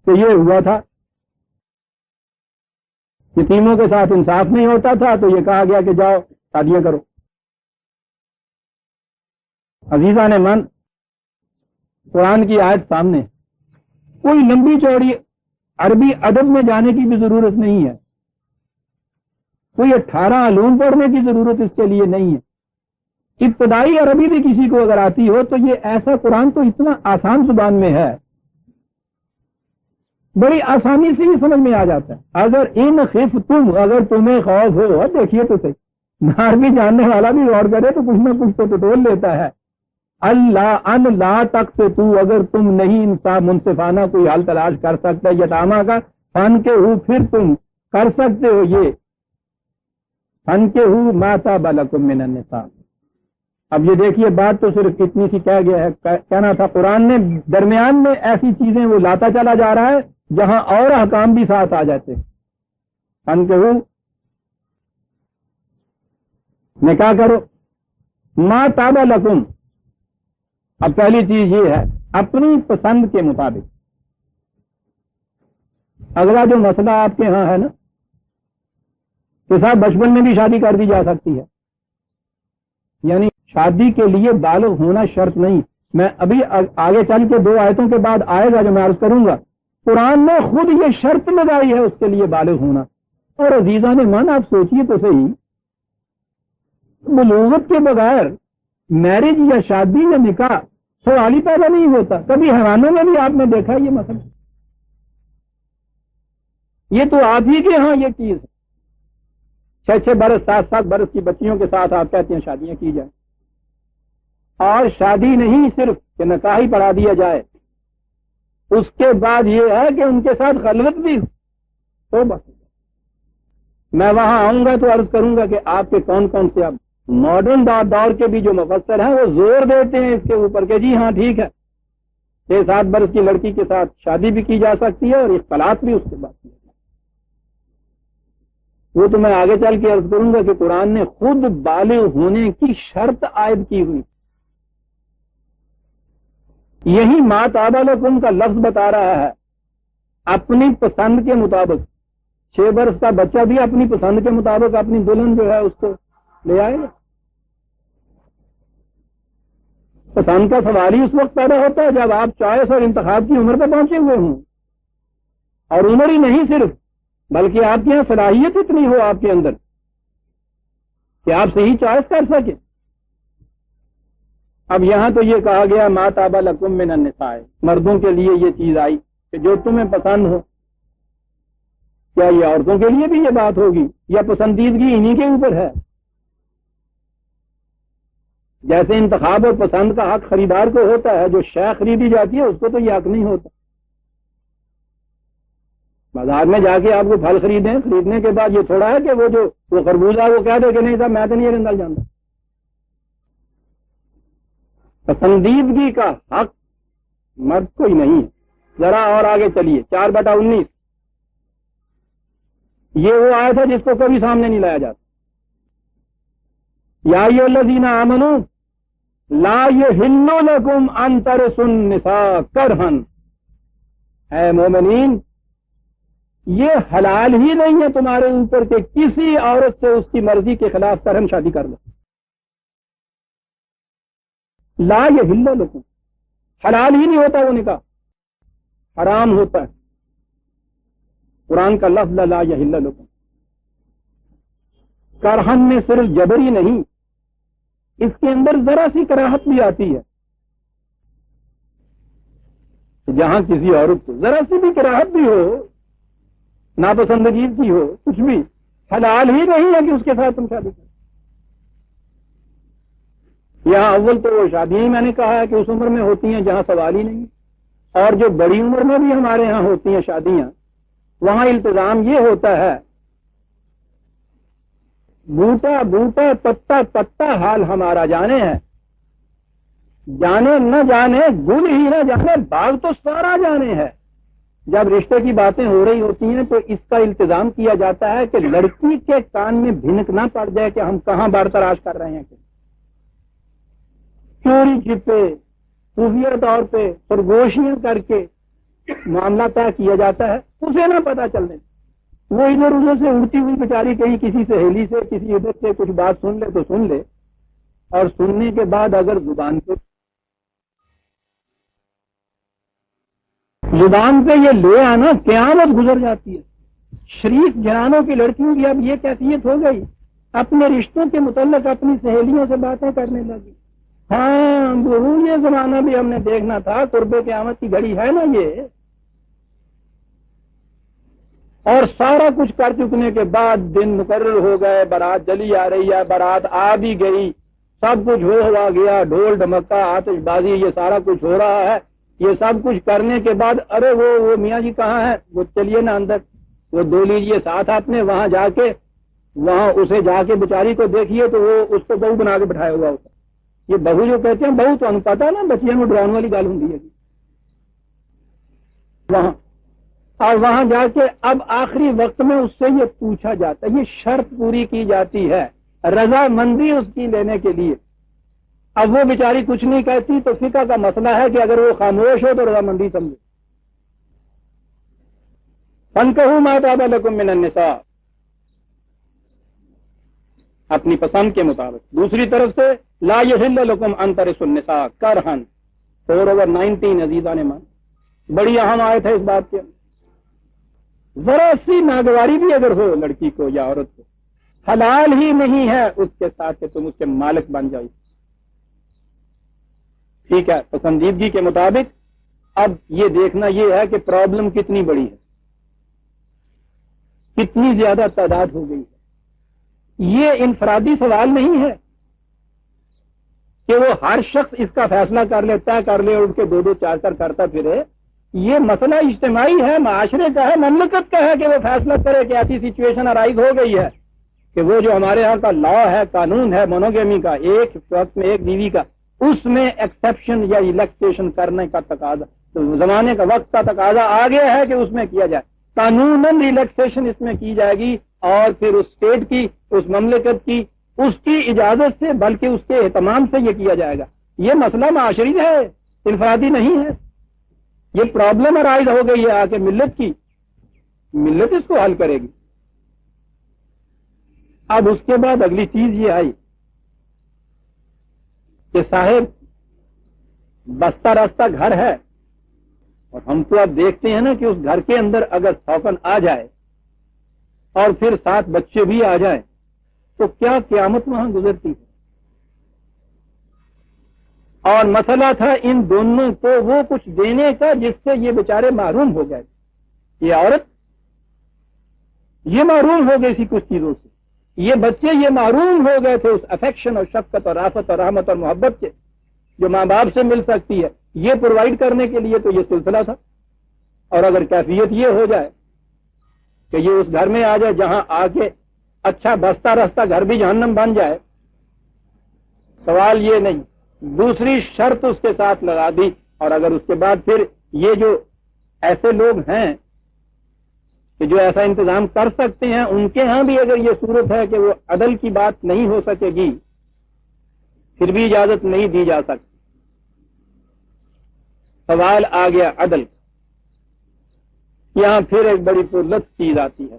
کہ یہ ہوا تھا، یتیموں کے ساتھ انصاف نہیں ہوتا تھا تو یہ کہا گیا کہ جاؤ شادیاں کرو. عزیزان من، قرآن کی آیت سامنے، کوئی لمبی چوڑی عربی ادب میں جانے کی بھی ضرورت نہیں ہے، کوئی 18 علوم پڑھنے کی ضرورت اس کے لیے نہیں ہے، ابتدائی عربی بھی کسی کو اگر آتی ہو تو یہ ایسا قرآن تو اتنا آسان زبان میں ہے، بڑی آسانی سے ہی سمجھ میں آ جاتا ہے۔ اگر ان خفتم، اگر تمہیں خوف ہو، دیکھیے تو صحیح، عربی جاننے والا بھی غور کرے تو کچھ نہ کچھ تو ٹٹول لیتا ہے۔ اللہ ان لا تک سے تو، اگر تم نہیں انصاف منصفانہ کوئی حل تلاش کر سکتا یتامہ کا، فن کے ہو پھر تم کر سکتے ہو یہ فن کے ہو ماتا بالکم من النساء۔ اب یہ دیکھیے بات تو صرف اتنی سی کہہ گیا ہے، کہنا تھا قرآن نے درمیان میں ایسی چیزیں وہ لاتا چلا جا رہا ہے جہاں اور احکام بھی ساتھ آ جاتے ہیں۔ فن کے ہو نکاح کرو، ما تابا لکم۔ اب پہلی چیز یہ ہے اپنی پسند کے مطابق۔ اگلا جو مسئلہ آپ کے ہاں ہے نا کہ صاحب بچپن میں بھی شادی کر دی جا سکتی ہے، یعنی شادی کے لیے بالغ ہونا شرط نہیں۔ میں ابھی آگے چل کے 2 آیتوں کے بعد آئے گا جو میں عرض کروں گا، قرآن نے خود یہ شرط لگائی ہے اس کے لیے بالغ ہونا۔ اور عزیزان من آپ سوچیے تو صحیح، بلوغت کے بغیر میرج یا شادی یا نکاح سوال ہی پیدا نہیں ہوتا۔ کبھی حیوانوں میں بھی آپ نے دیکھا یہ مسئلہ، یہ تو آپ ہی کے ہاں یہ چیز ہے۔ 6 برس 7 برس کی بچیوں کے ساتھ آپ کہتے ہیں شادیاں کی جائیں، اور شادی نہیں صرف کہ نکاح ہی پڑھا دیا جائے، اس کے بعد یہ ہے کہ ان کے ساتھ خلوت بھی ہو۔ تو بس میں وہاں آؤں گا تو عرض کروں گا کہ آپ کے کون کون سے اب ماڈرن دور کے بھی جو مفسر ہیں وہ زور دیتے ہیں اس کے اوپر کہ جی ہاں ٹھیک ہے 6-7 برس کی لڑکی کے ساتھ شادی بھی کی جا سکتی ہے اور اختلاط بھی اس کے بعد کیا جائے۔ وہ تو میں آگے چل کے عرض کروں گا کہ قرآن نے خود بالغ ہونے کی شرط عائد کی ہوئی، یہی ما طاب لکم کا لفظ بتا رہا ہے اپنی پسند کے مطابق۔ 6 برس کا بچہ بھی اپنی پسند کے مطابق اپنی دلہن جو ہے اس کو لے آئے گا۔ پسند کا سوال ہی اس وقت پیدا ہوتا ہے جب آپ چوائس اور انتخاب کی عمر پہ پہنچے ہوئے ہوں، اور عمر ہی نہیں صرف بلکہ آپ کے یہاں صلاحیت اتنی ہو آپ کے اندر کہ آپ صحیح چوائس کر سکیں۔ اب یہاں تو یہ کہا گیا ما طاب لکم من النساء، مردوں کے لیے یہ چیز آئی کہ جو تمہیں پسند ہو۔ کیا یہ عورتوں کے لیے بھی یہ بات ہوگی یا پسندیدگی انہی کے اوپر ہے؟ جیسے انتخاب اور پسند کا حق خریدار کو ہوتا ہے، جو شے خریدی جاتی ہے اس کو تو یہ حق نہیں ہوتا۔ بازار میں جا کے آپ کو پھل خریدنے کے بعد یہ تھوڑا ہے کہ وہ خربوزہ وہ کہہ دے کہ نہیں صاحب میں تو نہیں رندل جانتا۔ پسندیدگی کا حق مرد کو ہی نہیں ہے۔ ذرا اور آگے چلیے 4/19، یہ وہ آیت ہے جس کو کبھی سامنے نہیں لایا جاتا۔ یا ایھا الذین آمنوا لا یحل لکم ان ترثوا النساء کرہا، اے مومنین یہ حلال ہی نہیں ہے تمہارے اوپر کہ کسی عورت سے اس کی مرضی کے خلاف کرہن شادی کر لو۔ لا یحل لکم، حلال ہی نہیں ہوتا وہ نکاح، حرام ہوتا ہے۔ قرآن کا لفظ لا یحل لکم، کرہن میں صرف جبری نہیں، اس کے اندر ذرا سی کراہت بھی آتی ہے۔ جہاں کسی عورت کو ذرا سی بھی کراہت بھی ہو، ناپسندگی کی ہو، کچھ بھی، حلال ہی نہیں ہے کہ اس کے ساتھ تم شادی کرو۔ یہاں اول تو وہ شادیاں میں نے کہا ہے کہ اس عمر میں ہوتی ہیں جہاں سوال ہی نہیں، اور جو بڑی عمر میں بھی ہمارے ہاں ہوتی ہیں شادیاں، وہاں التزام یہ ہوتا ہے بوٹا بوٹا پتا پتا حال ہمارا جانے ہے، جانے نہ جانے، گل ہی نہ جانے، باغ تو سارا جانے ہے۔ جب رشتے کی باتیں ہو رہی ہوتی ہیں تو اس کا التزام کیا جاتا ہے کہ لڑکی کے کان میں بھنک نہ پڑ جائے کہ ہم کہاں بار تلاش کر رہے ہیں، چوری چھپے خفیہ طور پہ سرگوشیاں کر کے معاملہ طے کیا جاتا ہے، اسے نہ پتا چلنے۔ وہ ادھر ادھر سے اڑتی ہوئی بیچاری کہیں کسی سہیلی سے کسی ادھر سے کچھ بات سن لے تو سن لے، اور سننے کے بعد اگر زبان پہ زبان پہ یہ لے آنا قیامت گزر جاتی ہے. شریف گھرانوں کی لڑکیوں کی اب یہ کیفیت ہو گئی, اپنے رشتوں کے متعلق اپنی سہیلیوں سے باتیں کرنے لگی. ہاں بہو یہ زمانہ بھی ہم نے دیکھنا تھا, قرب قیامت کی گھڑی ہے نا یہ. اور سارا کچھ کر چکنے کے بعد دن مقرر ہو گئے, بارات چلی آ رہی ہے, بارات آ بھی گئی, سب کچھ ہوا گیا, ڈھول ڈھمکا آتش بازی یہ سارا کچھ ہو رہا ہے. یہ سب کچھ کرنے کے بعد ارے وہ میاں جی کہاں ہے, وہ چلیے نا اندر, وہ دو لیجیے ساتھ آپ نے, وہاں جا کے وہاں اسے جا کے بیچاری کو دیکھیے تو وہ اس کو بہو بنا کے بٹھایا ہوا ہوتا. یہ بہو جو کہتے ہیں بہو تو ہم پتا نا بچیاں میں ڈراؤن والی گال ہوں وہاں, اور وہاں جا کے اب آخری وقت میں اس سے یہ پوچھا جاتا ہے, یہ شرط پوری کی جاتی ہے رضامندی اس کی لینے کے لیے. اب وہ بیچاری کچھ نہیں کہتی تو فقہ کا مسئلہ ہے کہ اگر وہ خاموش ہو تو رضامندی سمجھو. فانکحوا ما طاب لکم من النساء, اپنی پسند کے مطابق. دوسری طرف سے لا یحل لکم ان ترثوا النساء کرہا 4/19 عزیزان مان, بڑی اہم آیت ہے اس بات کے. ذرا سی ناگواری بھی اگر ہو لڑکی کو یا عورت کو, حلال ہی نہیں ہے اس کے ساتھ کہ تم اس کے مالک بن جاؤ. ٹھیک ہے, پسندیدگی کے مطابق. اب یہ دیکھنا یہ ہے کہ پرابلم کتنی بڑی ہے, کتنی زیادہ تعداد ہو گئی ہے. یہ انفرادی سوال نہیں ہے کہ وہ ہر شخص اس کا فیصلہ کر لے, طے کر لے اور اس کے دو دو چار چار کرتا پھرے. یہ مسئلہ اجتماعی ہے, معاشرے کا ہے, مملکت کا ہے کہ وہ فیصلہ کرے کہ ایسی سچویشن ارائز ہو گئی ہے کہ وہ جو ہمارے ہاں کا لا ہے, قانون ہے مونوگیمی کا, ایک وقت میں ایک بیوی کا, اس میں ایکسیپشن یا ریلیکسیشن کرنے کا تقاضا, تو زمانے کا وقت کا تقاضا آ گیا ہے کہ اس میں کیا جائے. قانوناً ریلیکسیشن اس میں کی جائے گی, اور پھر اس اسٹیٹ کی, اس مملکت کی, اس کی اجازت سے, بلکہ اس کے اہتمام سے یہ کیا جائے گا. یہ مسئلہ معاشری ہے, انفرادی نہیں ہے. یہ پرابلم ارائز ہو گئی ہے آ کے ملت کی, ملت اس کو حل کرے گی. اب اس کے بعد اگلی چیز یہ آئی کہ صاحب بستہ راستہ گھر ہے, اور ہم تو اب دیکھتے ہیں نا کہ اس گھر کے اندر اگر سوکن آ جائے اور پھر 7 بچے بھی آ جائیں تو کیا قیامت وہاں گزرتی ہے. اور مسئلہ تھا ان دونوں کو وہ کچھ دینے کا جس سے یہ بیچارے محروم ہو گئے. یہ عورت یہ محروم ہو گئی تھی کچھ چیزوں سے, یہ بچے یہ محروم ہو گئے تھے اس افیکشن اور شفقت اور رافت اور رحمت اور محبت سے جو ماں باپ سے مل سکتی ہے. یہ پرووائڈ کرنے کے لیے تو یہ سلسلہ تھا. اور اگر کیفیت یہ ہو جائے کہ یہ اس گھر میں آ جائے جہاں آ کے اچھا بستہ رستہ گھر بھی جہنم بن جائے, سوال یہ نہیں, دوسری شرط اس کے ساتھ لگا دی. اور اگر اس کے بعد پھر یہ جو ایسے لوگ ہیں کہ جو ایسا انتظام کر سکتے ہیں, ان کے ہاں بھی اگر یہ صورت ہے کہ وہ عدل کی بات نہیں ہو سکے گی, پھر بھی اجازت نہیں دی جا سکتی. سوال آ گیا عدل. یہاں پھر ایک بڑی پرلط چیز آتی ہے.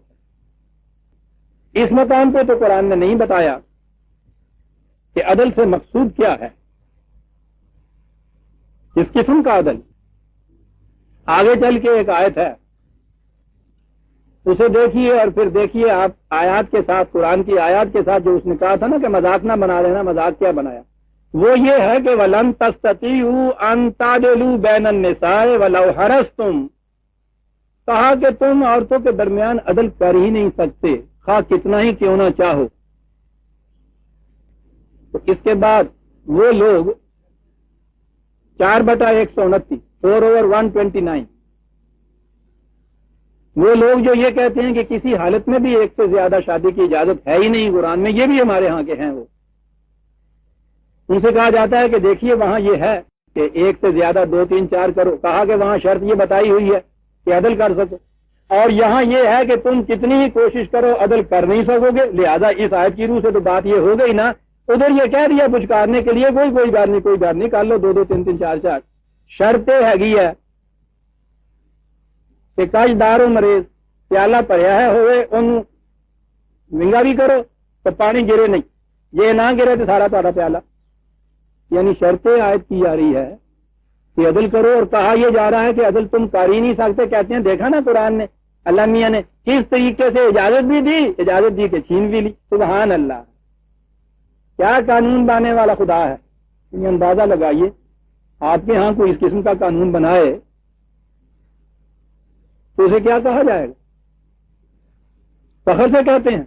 اس مقام پہ تو قرآن نے نہیں بتایا کہ عدل سے مقصود کیا ہے, کس قسم کا عدل. آگے چل کے ایک آیت ہے, اسے دیکھیے اور پھر دیکھیے آپ آیات کے ساتھ, قرآن کی آیات کے ساتھ جو اس نے کہا تھا نا کہ مذاق نہ بنا لینا, مذاق کیا بنایا. وہ یہ ہے کہ وَلَن تَسْتَطِيعُوا أَن تَعْدِلُوا بَيْنَ النِّسَاءِ وَلَوْ حَرَصْتُمْ, کہا کہ تم عورتوں کے درمیان عدل کر ہی نہیں سکتے خواہ کتنا ہی کیوں نہ چاہو. تو اس کے بعد وہ لوگ 4/129 4/129 وہ لوگ جو یہ کہتے ہیں کہ کسی حالت میں بھی ایک سے زیادہ شادی کی اجازت ہے ہی نہیں قرآن میں, یہ بھی ہمارے ہاں کے ہیں. وہ ان سے کہا جاتا ہے کہ دیکھیے وہاں یہ ہے کہ ایک سے زیادہ 2 3 4 کرو, کہا کہ وہاں شرط یہ بتائی ہوئی ہے کہ عدل کر سکو, اور یہاں یہ ہے کہ تم کتنی ہی کوشش کرو عدل کر نہیں سکو گے. لہذا اس آیت کی روح سے تو بات یہ ہو گئی نا, ادھر یہ کہہ دیا پچکارنے کے لیے کوئی بات نہیں کر لو 2 2 3 3 4 4. شرط ہے کہ کج دارو مریض پیالہ پڑیا ہے ہوئے ان منگا بھی کرو تو پانی گرے نہیں, یہ نہ گرے تو سارا تھوڑا پیالہ. یعنی شرط آیت کی جا رہی ہے کہ عدل کرو، اور کہا یہ جا رہا ہے کہ عدل تم کر ہی نہیں سکتے. کہتے ہیں دیکھا نا قرآن نے، اللہ میاں نے کس طریقے سے اجازت بھی دی، اجازت دی کہ چھین بھی لی. سبحان اللہ، کیا قانون بنانے والا خدا ہے. یہ اندازہ لگائیے آپ کے ہاں کوئی اس قسم کا قانون بنائے تو اسے کیا کہا جائے گا؟ فخر سے کہتے ہیں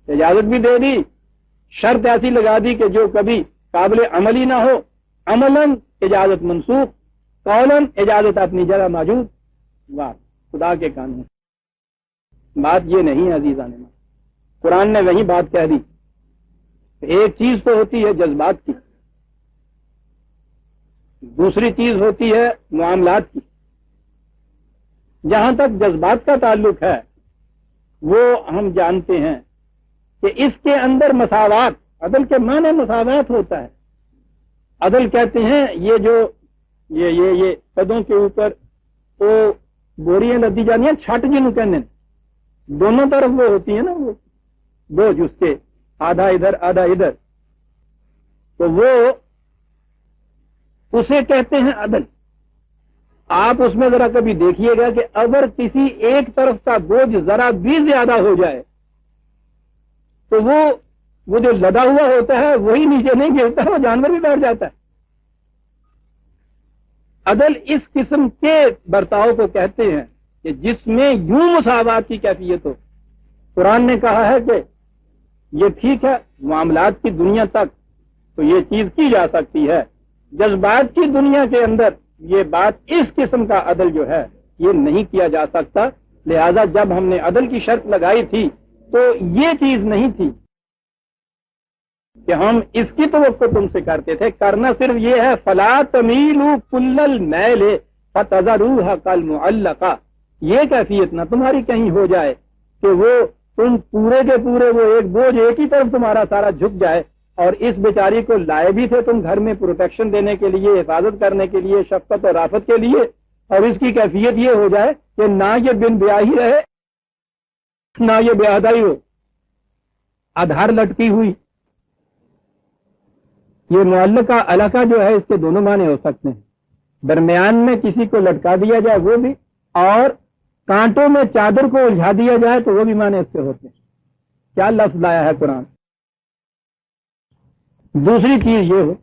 اجازت بھی دے دی، شرط ایسی لگا دی کہ جو کبھی قابل عملی نہ ہو، عملاً اجازت منسوخ، قولاً اجازت اپنی جگہ موجود. واہ، خدا کے قانون. بات یہ نہیں عزیزان، قرآن نے وہی بات کہہ دی. ایک چیز تو ہوتی ہے جذبات کی، دوسری چیز ہوتی ہے معاملات کی. جہاں تک جذبات کا تعلق ہے وہ ہم جانتے ہیں کہ اس کے اندر مساوات، عدل کے معنی مساوات ہوتا ہے. عدل کہتے ہیں یہ جو یہ پدوں کے اوپر وہ بوریاں لدی جانی ہیں، چھٹ جنوں کہنے دونوں طرف وہ ہوتی ہیں نا، وہ بوجھ اس کے آدھا ادھر آدھا ادھر، تو وہ اسے کہتے ہیں عدل. آپ اس میں ذرا کبھی دیکھیے گا کہ اگر کسی ایک طرف کا بوجھ ذرا بھی زیادہ ہو جائے تو وہ جو لدا ہوا ہوتا ہے وہی نیچے نہیں گرتا، وہ جانور بھی بیٹھ جاتا ہے. عدل اس قسم کے برتاؤ کو کہتے ہیں کہ جس میں یوں مساوات کی کیفیت ہو. قرآن نے کہا ہے کہ یہ ٹھیک ہے معاملات کی دنیا تک تو یہ چیز کی جا سکتی ہے، جذبات کی دنیا کے اندر یہ بات اس قسم کا عدل جو ہے یہ نہیں کیا جا سکتا. لہذا جب ہم نے عدل کی شرط لگائی تھی تو یہ چیز نہیں تھی کہ ہم اس کی توقع تم سے کرتے تھے. کرنا صرف یہ ہے فلا تمیلوا کل المیل فتذروها کالمعلقہ. یہ کیفیت نہ تمہاری کہیں ہو جائے کہ وہ تم پورے کے پورے وہ ایک بوجھ ایک ہی طرف تمہارا سارا جھک جائے. اور اس بیچاری کو لائے بھی تھے تم گھر میں پروٹیکشن دینے کے لیے، حفاظت کرنے کے لیے، شفقت اور رافت کے لیے، اور اس کی کیفیت یہ ہو جائے کہ نہ یہ بن بیاہی رہے نہ یہ بیادائی ہو، ادھار لٹکی ہوئی. یہ معلقہ علاقہ جو ہے اس کے دونوں معنی ہو سکتے ہیں. درمیان میں کسی کو لٹکا دیا جائے وہ بھی، اور کانٹوں میں چادر کو الجھا دیا جائے تو وہ بھی معنی اس سے ہوتے ہیں. کیا لفظ لایا ہے قرآن. دوسری چیز یہ ہو،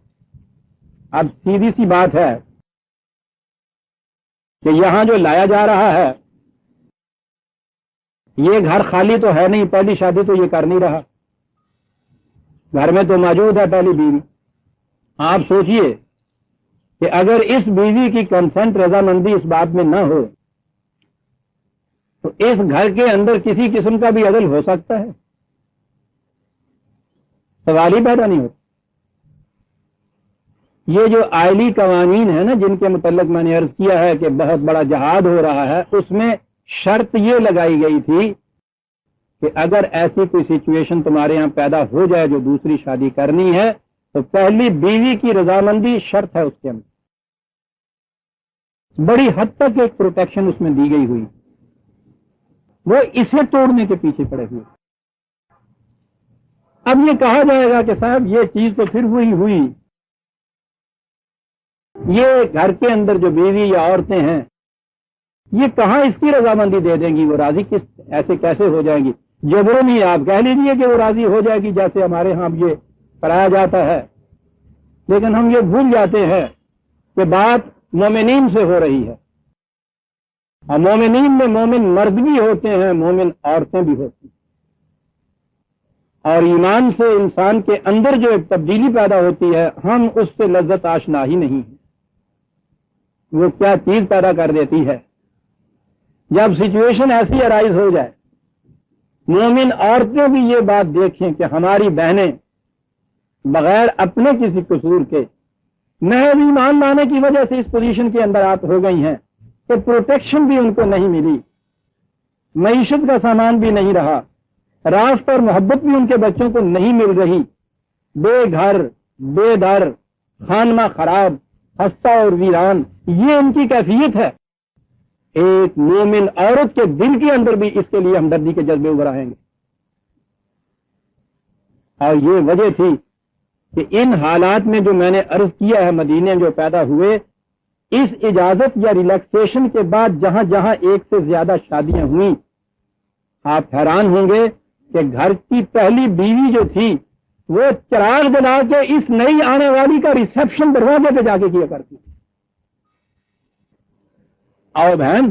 اب سیدھی سی بات ہے کہ یہاں جو لایا جا رہا ہے یہ گھر خالی تو ہے نہیں، پہلی شادی تو یہ کر نہیں رہا، گھر میں تو موجود ہے پہلی بیوی. آپ سوچئے کہ اگر اس بیوی کی کنسنٹ رضامندی اس بات میں نہ ہو تو اس گھر کے اندر کسی قسم کا بھی عدل ہو سکتا ہے؟ سوال ہی پیدا نہیں ہوتا. یہ جو آئلی قوانین ہیں نا جن کے متعلق میں نے عرض کیا ہے کہ بہت بڑا جہاد ہو رہا ہے، اس میں شرط یہ لگائی گئی تھی کہ اگر ایسی کوئی سچویشن تمہارے ہاں پیدا ہو جائے جو دوسری شادی کرنی ہے تو پہلی بیوی کی رضامندی شرط ہے اس کے اندر. بڑی حد تک ایک پروٹیکشن اس میں دی گئی ہوئی، وہ اسے توڑنے کے پیچھے پڑے ہوئے. اب یہ کہا جائے گا کہ صاحب یہ چیز تو پھر ہوئی، یہ گھر کے اندر جو بیوی یا عورتیں ہیں یہ کہاں اس کی رضامندی دے دیں گی، وہ راضی کس ایسے کیسے ہو جائیں گی؟ جبرن ہی آپ کہہ لیجیے کہ وہ راضی ہو جائے گی جیسے ہمارے ہاں یہ کرایا جاتا ہے. لیکن ہم یہ بھول جاتے ہیں کہ بات مومنین سے ہو رہی ہے، اور مومنین میں مومن مرد بھی ہوتے ہیں، مومن عورتیں بھی ہوتی ہیں. اور ایمان سے انسان کے اندر جو ایک تبدیلی پیدا ہوتی ہے ہم اس سے لذت آشنا ہی نہیں ہے. وہ کیا چیز پیدا کر دیتی ہے جب سچویشن ایسی ارائز ہو جائے. مومن عورتیں بھی یہ بات دیکھیں کہ ہماری بہنیں بغیر اپنے کسی قصور کے محض ایمان لانے کی وجہ سے اس پوزیشن کے اندر آپ ہو گئی ہیں کہ پروٹیکشن بھی ان کو نہیں ملی، معیشت کا سامان بھی نہیں رہا، رافت اور محبت بھی ان کے بچوں کو نہیں مل رہی، بے گھر بے در، خانمہ خراب، خستہ اور ویران. یہ ان کی کیفیت ہے. ایک مومن عورت کے دل کے اندر بھی اس کے لیے ہمدردی کے جذبے ابھر آئیں گے. اور یہ وجہ تھی کہ ان حالات میں جو میں نے عرض کیا ہے مدینے جو پیدا ہوئے، اس اجازت یا ریلیکسیشن کے بعد جہاں جہاں ایک سے زیادہ شادیاں ہوئیں، آپ حیران ہوں گے کہ گھر کی پہلی بیوی جو تھی وہ چراغ جلا کے اس نئی آنے والی کا ریسیپشن دروازے پہ جا کے کیا کرتی تھی۔ آؤ بہن،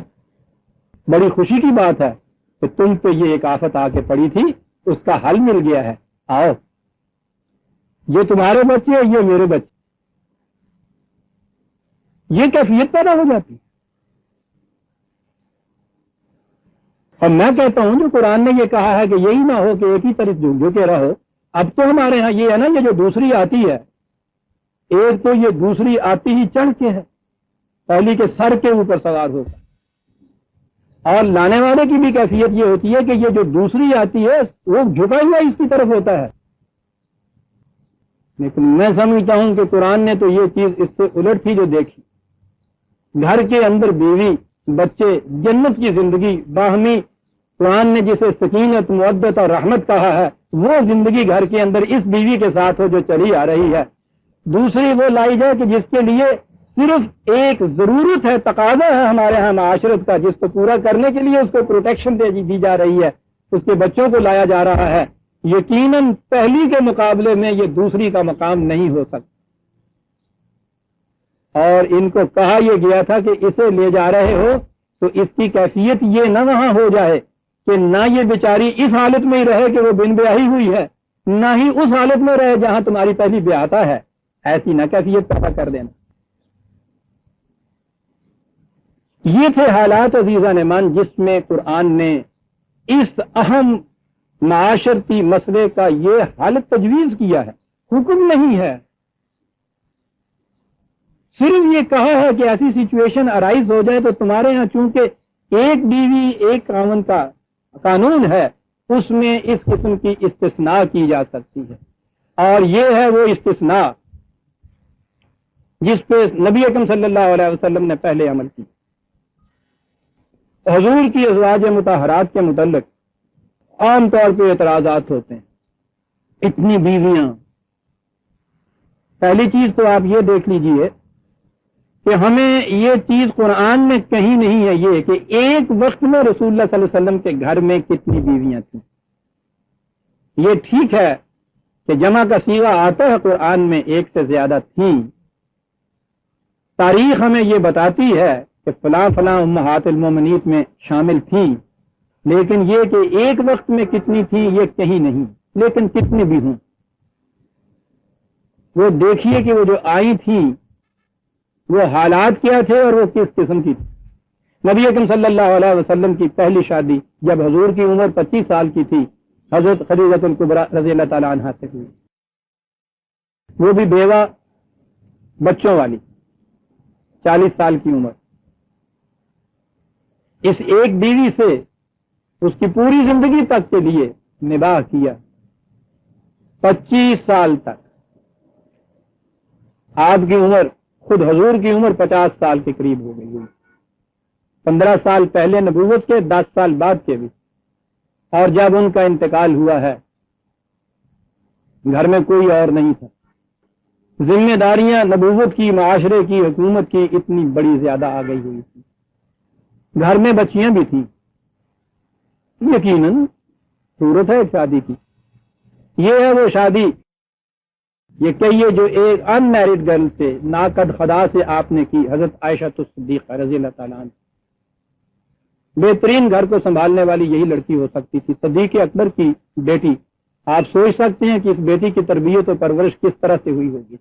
بڑی خوشی کی بات ہے کہ تم پہ یہ ایک آفت آ کے پڑی تھی، اس کا حل مل گیا ہے، آؤ، یہ تمہارے بچے یہ میرے بچے، یہ کیفیت پیدا ہو جاتی ہے۔ اور میں کہتا ہوں جو قرآن نے یہ کہا ہے کہ یہی نہ ہو کہ ایک ہی طرف جھکے رہو، اب تو ہمارے ہاں یہ ہے نا، یہ جو دوسری آتی ہے، ایک تو یہ دوسری آتی ہی چڑھ کے ہے، پہلی کے سر کے اوپر سوار ہوگا، اور لانے والے کی بھی کیفیت یہ ہوتی ہے کہ یہ جو دوسری آتی ہے وہ جھکا ہوا اس کی طرف ہوتا ہے۔ لیکن میں سمجھتا ہوں کہ قرآن نے تو یہ چیز اس سے الٹ تھی جو دیکھی، گھر کے اندر بیوی، بچے، جنت کی زندگی، باہمی، قرآن نے جسے سکینت، مودت اور رحمت کہا ہے، وہ زندگی گھر کے اندر اس بیوی کے ساتھ ہو جو چلی آ رہی ہے۔ دوسری وہ لائی جائے کہ جس کے لیے صرف ایک ضرورت ہے، تقاضا ہے ہمارے ہاں معاشرت کا، جس کو پورا کرنے کے لیے اس کو پروٹیکشن دی جا رہی ہے، اس کے بچوں کو لایا جا رہا ہے۔ یقیناً پہلی کے مقابلے میں یہ دوسری کا مقام نہیں ہو سکتا، اور ان کو کہا یہ گیا تھا کہ اسے لے جا رہے ہو تو اس کی کیفیت یہ نہ وہاں ہو جائے کہ نہ یہ بیچاری اس حالت میں ہی رہے کہ وہ بن بیاہی ہوئی ہے، نہ ہی اس حالت میں رہے جہاں تمہاری پہلی بیاہتا ہے، ایسی نہ کیفیت پیدا کر دینا۔ یہ تھے حالات عزیزان من جس میں قرآن نے اس اہم معاشرتی مسئلے کا یہ حل تجویز کیا ہے، حکم نہیں ہے، صرف یہ کہا ہے کہ ایسی سچویشن ارائز ہو جائے تو تمہارے ہاں چونکہ ایک بیوی ایک خاوند کا قانون ہے، اس میں اس قسم کی استثناء کی جا سکتی ہے، اور یہ ہے وہ استثناء جس پہ نبی اکرم صلی اللہ علیہ وسلم نے پہلے عمل کی۔ حضور کی ازواج مطہرات کے متعلق عام طور پہ اعتراضات ہوتے ہیں، اتنی بیویاں۔ پہلی چیز تو آپ یہ دیکھ لیجئے کہ ہمیں یہ چیز قرآن میں کہیں نہیں ہے یہ کہ ایک وقت میں رسول اللہ صلی اللہ علیہ وسلم کے گھر میں کتنی بیویاں تھیں۔ یہ ٹھیک ہے کہ جمع کا صیغہ آتا ہے قرآن میں ایک سے زیادہ تھیں، تاریخ ہمیں یہ بتاتی ہے کہ فلاں فلاں امہات المومنین میں شامل تھیں، لیکن یہ کہ ایک وقت میں کتنی تھیں یہ کہیں نہیں، لیکن کتنی بھی ہوں وہ دیکھیے کہ وہ جو آئی تھیں وہ حالات کیا تھے اور وہ کس قسم کی تھی۔ نبی اکرم صلی اللہ علیہ وسلم کی پہلی شادی جب حضور کی عمر 25 سال کی تھی، حضرت خدیجہ الکبریٰ رضی اللہ تعالی عنہا سے ہوئی، وہ بھی بیوہ بچوں والی، 40 سال کی عمر۔ اس ایک بیوی سے اس کی پوری زندگی تک کے لیے نباہ کیا، 25 سال تک۔ آپ کی عمر، خود حضور کی عمر 50 سال کے قریب ہو گئی ہوئی، 15 سال پہلے نبوت کے، 10 سال بعد کے بھی، اور جب ان کا انتقال ہوا ہے گھر میں کوئی اور نہیں تھا، ذمہ داریاں نبوت کی، معاشرے کی، حکومت کی اتنی بڑی زیادہ آ گئی ہوئی تھی، گھر میں بچیاں بھی تھیں، یقیناً صورت ہے شادی کی۔ یہ ہے وہ شادی، یہ کہیے جو ایک ان میرڈ گرل سے، ناقد خدا سے آپ نے کی، حضرت عائشہ صدیقہ رضی اللہ تعالیٰ عنہ۔ بہترین گھر کو سنبھالنے والی یہی لڑکی ہو سکتی تھی، صدیق اکبر کی بیٹی۔ آپ سوچ سکتے ہیں کہ اس بیٹی کی تربیت و پرورش کس طرح سے ہوئی ہوگی۔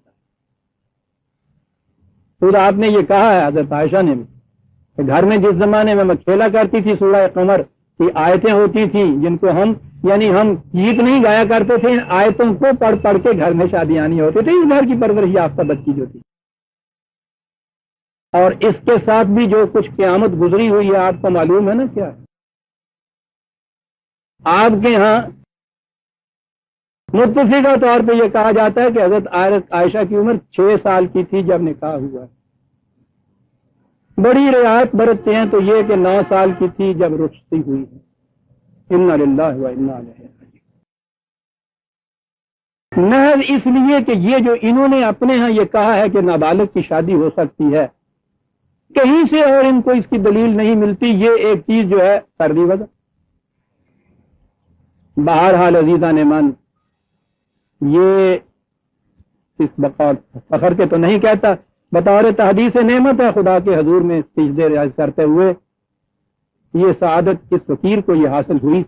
خود آپ نے یہ کہا ہے حضرت عائشہ نے بھی کہ گھر میں جس زمانے میں کھیلا کرتی تھی سورہ قمر کی آیتیں ہوتی تھیں جن کو ہم گیت نہیں گایا کرتے تھے، آیتوں کو پڑھ پڑھ کے گھر میں شادیاں نہیں ہوتی تھی، اس گھر کی پرورش یافتہ بچی جو تھی۔ اور اس کے ساتھ بھی جو کچھ قیامت گزری ہوئی ہے آپ کو معلوم ہے نا کیا ہے؟ آپ کے ہاں متفقہ طور پہ یہ کہا جاتا ہے کہ حضرت عائشہ کی عمر 6 سال کی تھی جب نکاح ہوا۔ بڑی رعایت برتتے ہیں تو یہ کہ 9 سال کی تھی جب رخصتی ہوئی ہے۔ انا للہ و انا الیہ راجعون۔ محض اس لیے کہ یہ جو انہوں نے اپنے ہاں یہ کہا ہے کہ نابالغ کی شادی ہو سکتی ہے، کہیں سے اور ان کو اس کی دلیل نہیں ملتی، یہ ایک چیز جو ہے کر دی وجہ۔ بہرحال عزیزان من، یہ اس بقول فخر کے تو نہیں کہتا، بطور تحدیث نعمت ہے خدا کے حضور میں سجدے ریاض کرتے ہوئے یہ سعادت اس فقیر کو یہ حاصل ہوئی۔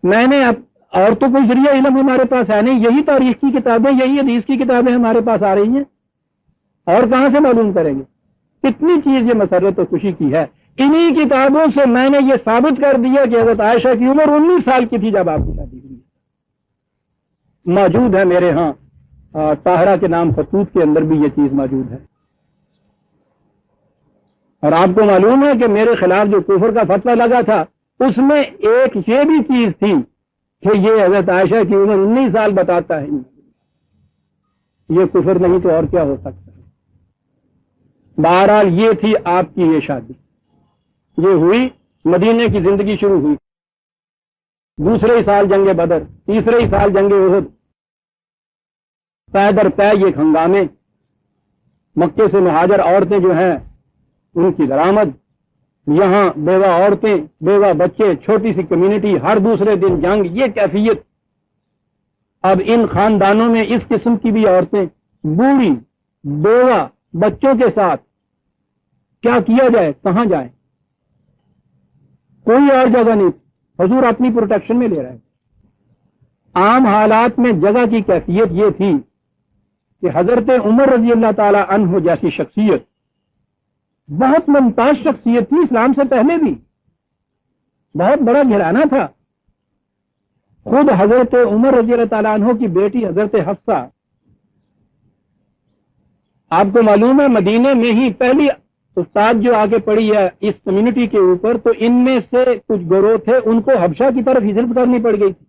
میں نے اب اور تو کوئی ذریعہ علم ہمارے پاس ہے نہیں، یہی تاریخ کی کتابیں، یہی حدیث کی کتابیں ہمارے پاس آ رہی ہیں، اور کہاں سے معلوم کریں گے؟ کتنی چیز یہ مسرت و خوشی کی ہے۔ انہی کتابوں سے میں نے یہ ثابت کر دیا کہ حضرت عائشہ کی عمر 19 سال کی تھی جب آپ کی شادی ہوئی۔ موجود ہے میرے ہاں طاہرہ کے نام خطوط کے اندر بھی یہ چیز موجود ہے۔ اور آپ کو معلوم ہے کہ میرے خلاف جو کفر کا فتویٰ لگا تھا اس میں ایک یہ بھی چیز تھی کہ یہ حضرت عائشہ کی عمر 19 سال بتاتا ہے، یہ کفر نہیں تو اور کیا ہو سکتا ہے۔ بہرحال یہ تھی آپ کی یہ شادی، یہ ہوئی، مدینے کی زندگی شروع ہوئی۔ دوسرے سال جنگ بدر، تیسرے سال جنگ احد، پے در پے یہ ہنگامے، مکے سے مہاجر عورتیں جو ہیں ان کی درآمد، یہاں بیوہ عورتیں، بیوہ بچے، چھوٹی سی کمیونٹی، ہر دوسرے دن جنگ، یہ کیفیت۔ اب ان خاندانوں میں اس قسم کی بھی عورتیں، بوڑھی، بیوہ، بچوں کے ساتھ کیا کیا جائے، کہاں جائیں؟ کوئی اور جگہ نہیں، حضور اپنی پروٹیکشن میں لے رہے ہیں۔ عام حالات میں جگہ کی کیفیت یہ تھی کہ حضرت عمر رضی اللہ تعالی عنہ جیسی شخصیت بہت ممتاز شخصیت تھی، اسلام سے پہلے بھی بہت بڑا گھرانہ تھا۔ خود حضرت عمر رضی اللہ تعالیٰ عنہ کی بیٹی حضرت حفصہ، آپ کو معلوم ہے مدینے میں ہی پہلی استاد جو آگے پڑھی ہے اس کمیونٹی کے اوپر، تو ان میں سے کچھ گروہ تھے ان کو حبشہ کی طرف ہجرت کرنی پڑ گئی تھی۔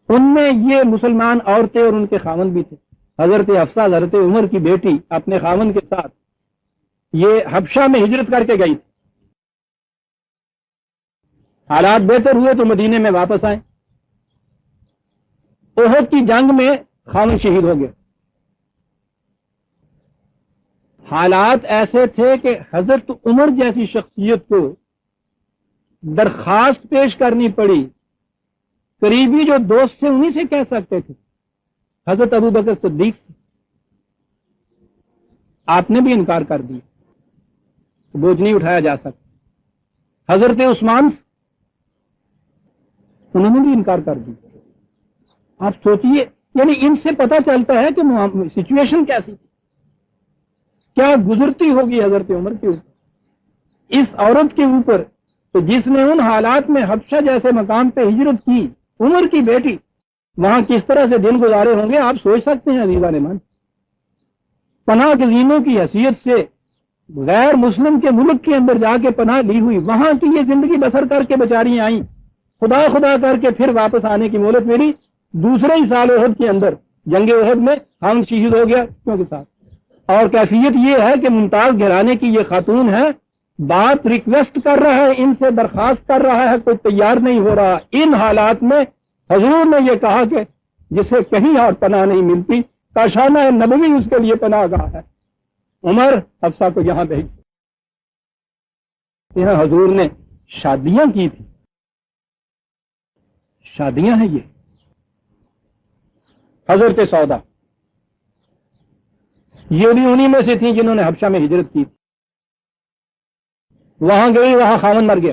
ان میں یہ مسلمان عورتیں اور ان کے خاوند بھی تھے۔ حضرت حفصہ حضرت عمر کی بیٹی اپنے خاوند کے ساتھ یہ حبشہ میں ہجرت کر کے گئی تھی۔ حالات بہتر ہوئے تو مدینے میں واپس آئے۔ احد کی جنگ میں خاوند شہید ہو گئے۔ حالات ایسے تھے کہ حضرت عمر جیسی شخصیت کو درخواست پیش کرنی پڑی، قریبی جو دوست تھے انہی سے کہہ سکتے تھے، حضرت ابو بکر صدیق سے، آپ نے بھی انکار کر دیا، بوجھ نہیں اٹھایا جا سکتا۔ حضرت عثمان سے انہوں نے بھی انکار کر دیا۔ آپ سوچئے، یعنی ان سے پتہ چلتا ہے کہ سچویشن کیسی تھی، کیا گزرتی ہوگی حضرت عمر کے اوپر، اس عورت کے اوپر، تو جس نے ان حالات میں حبشہ جیسے مقام پہ ہجرت کی، عمر کی بیٹی، وہاں کس طرح سے دن گزارے ہوں گے آپ سوچ سکتے ہیں عزیزان من۔ پناہ گزینوں کی حیثیت سے غیر مسلم کے ملک کے اندر جا کے پناہ لی ہوئی، وہاں کی یہ زندگی بسر کر کے بیچاری آئیں، خدا خدا کر کے پھر واپس آنے کی مہلت میری۔ دوسرے ہی سال احد کے اندر جنگ احد میں ہم شہید ہو گیا کیوں کے ساتھ۔ اور کیفیت یہ ہے کہ ممتاز گھرانے کی یہ خاتون ہے، بات ریکویسٹ کر رہا ہے، ان سے درخواست کر رہا ہے، کوئی تیار نہیں ہو رہا۔ ان حالات میں حضور نے یہ کہا کہ جسے کہیں اور پناہ نہیں ملتی، کاشانہ نبوی اس کے لیے پناہ گاہ ہے، عمر حفصہ کو یہاں بھیج۔ یہاں حضور نے شادیاں کی تھی، شادیاں ہیں یہ۔ حضرت سودا یہ بھی انہی میں سے تھیں جنہوں نے حبشہ میں ہجرت کی تھی، وہاں گئی، وہاں خاوند مر گیا۔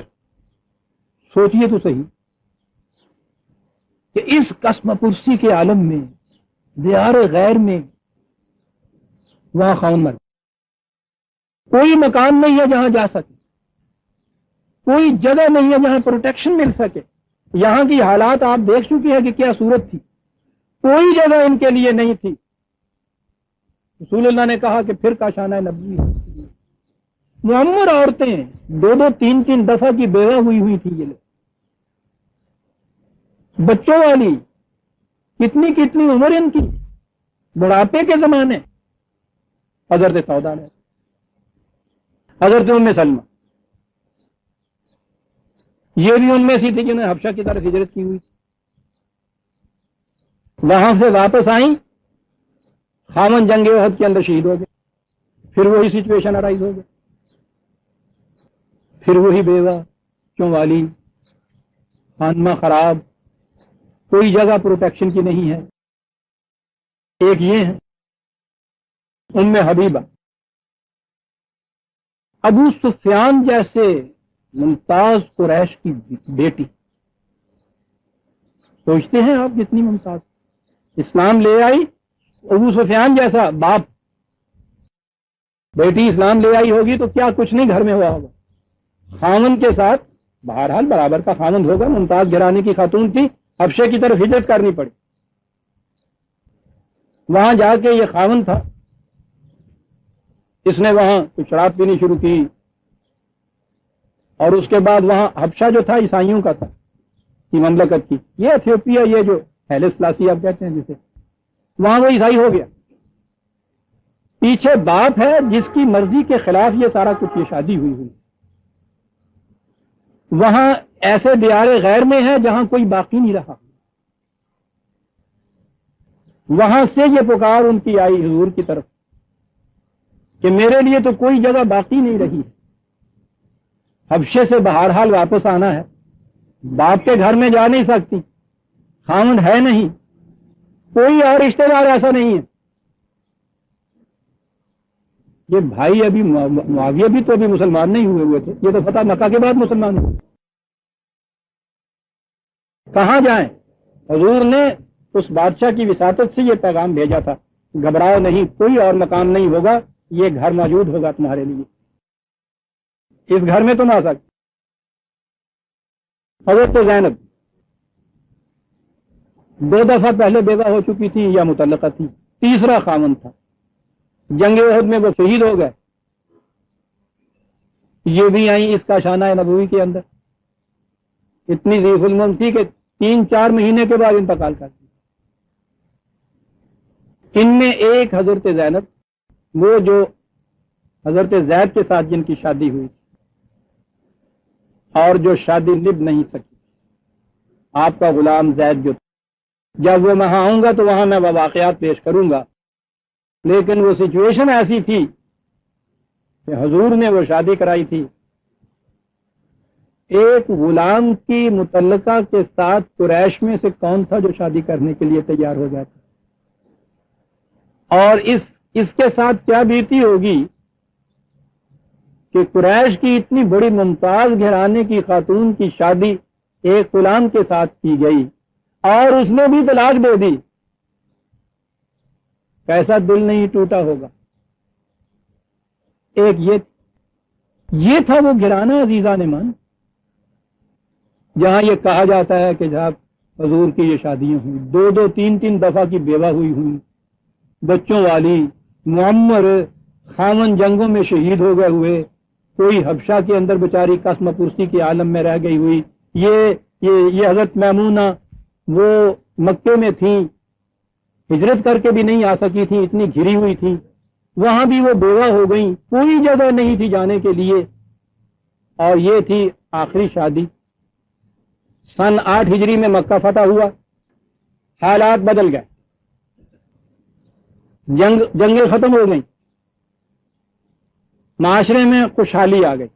سوچئے تو صحیح کہ اس قسم پرسی کے عالم میں، دیار غیر میں، وہاں خاوند مر گیا۔ کوئی مکان نہیں ہے جہاں جا سکے، کوئی جگہ نہیں ہے جہاں پروٹیکشن مل سکے۔ یہاں کی حالات آپ دیکھ چکے ہیں کہ کیا صورت تھی، کوئی جگہ ان کے لیے نہیں تھی۔ رسول اللہ نے کہا کہ پھر کاشانہ نبوی معمر عورتیں 2-2 3-3 دفعہ کی بیوہ ہوئی تھی، یہ لوگ بچوں والی، کتنی عمر ان کی، بڑھاپے کے زمانے۔ حضرت سودا نے، حضرت ام سلمہ یہ بھی ان میں سی تھی جنہوں نے حبشہ کی طرف ہجرت کی ہوئی تھی۔ وہاں سے واپس آئیں، خاوند جنگ احد کے اندر شہید ہو گئے، پھر وہی سچویشن ارائز ہو گئی، پھر وہی بیوہ چونوالی، خانمہ خراب، کوئی جگہ پروٹیکشن کی نہیں ہے۔ ایک یہ ہے ام حبیبہ، ابو سفیان جیسے ممتاز قریش کی بیٹی، سوچتے ہیں آپ کتنی ممتاز، اسلام لے آئی، ابو سفیان جیسا باپ، بیٹی اسلام لے آئی ہوگی تو کیا کچھ نہیں گھر میں ہوا ہوگا۔ خاوند کے ساتھ بہرحال برابر کا خاوند ہوگا، ممتاز گھرانے کی خاتون تھی، حبشے کی طرف ہجرت کرنی پڑی، وہاں جا کے یہ خاوند تھا، اس نے وہاں کچھ شراب پینی شروع کی، اور اس کے بعد وہاں حبشہ جو تھا عیسائیوں کا تھا کی مملکت کی، یہ ایتھیوپیا، یہ جو ہیلے سلاسی آپ کہتے ہیں جسے، وہاں وہ عیسائی ہو گیا، پیچھے باپ ہے جس کی مرضی کے خلاف یہ سارا کچھ، یہ شادی ہوئی، وہاں ایسے دیار غیر میں ہے جہاں کوئی باقی نہیں رہا، وہاں سے یہ پکار ان کی آئی حضور کی طرف کہ میرے لیے تو کوئی جگہ باقی نہیں رہی، حبشے سے بہرحال واپس آنا ہے، باپ کے گھر میں جا نہیں سکتی، خاوند ہے نہیں، کوئی اور رشتہ دار ایسا نہیں ہے۔ یہ بھائی ابھی معاویہ بھی تو ابھی مسلمان نہیں ہوئے تھے، یہ تو فتح مکہ کے بعد مسلمان ہوئے، کہاں جائیں؟ حضور نے اس بادشاہ کی وساطت سے یہ پیغام بھیجا تھا، گھبراؤ نہیں، کوئی اور مقام نہیں ہوگا، یہ گھر موجود ہوگا تمہارے لیے، اس گھر میں تم آ سکتے۔ حضرت زینب 2 دفعہ پہلے بیوہ ہو چکی تھی یا مطلقہ تھی، تیسرا خاوند تھا، جنگ احد میں وہ شہید ہو گئے، یہ بھی آئیں اس کا شانہ نبوی کے اندر، اتنی ضعیف المن تھی کہ 3-4 مہینے کے بعد انتقال کر دی۔ ان میں ایک حضرت زینب، وہ جو حضرت زید کے ساتھ جن کی شادی ہوئی اور جو شادی نبھ نہیں سکی، آپ کا غلام زید جو، جب وہ وہاں آؤں گا تو وہاں میں وہ واقعات پیش کروں گا، لیکن وہ سچویشن ایسی تھی کہ حضور نے وہ شادی کرائی تھی ایک غلام کی متعلقہ کے ساتھ، قریش میں سے کون تھا جو شادی کرنے کے لیے تیار ہو جاتا، اور اس کے ساتھ کیا بیتی ہوگی کہ قریش کی اتنی بڑی ممتاز گھرانے کی خاتون کی شادی ایک غلام کے ساتھ کی گئی اور اس نے بھی طلاق دے دی، کیسا دل نہیں ٹوٹا ہوگا۔ ایک یہ تھا وہ گھرانہ عزیزان مان، جہاں یہ کہا جاتا ہے کہ جب حضور کی یہ شادیاں ہوئی، 2-2 3-3 دفعہ کی بیوہ ہوئی، بچوں والی، معمر، خاوند جنگوں میں شہید ہو گئے ہوئے، کوئی حبشہ کے اندر بیچاری قسم پرسی کے عالم میں رہ گئی ہوئی، یہ حضرت میمونہ وہ مکے میں تھیں، ہجرت کر کے بھی نہیں آ سکی تھیں، اتنی گھری ہوئی تھیں، وہاں بھی وہ بیوہ ہو گئیں، کوئی جگہ نہیں تھی جانے کے لیے، اور یہ تھی آخری شادی۔ سن 8 ہجری میں مکہ فتح ہوا، حالات بدل گئے، جنگیں ختم ہو گئیں، معاشرے میں خوشحالی آ گئی،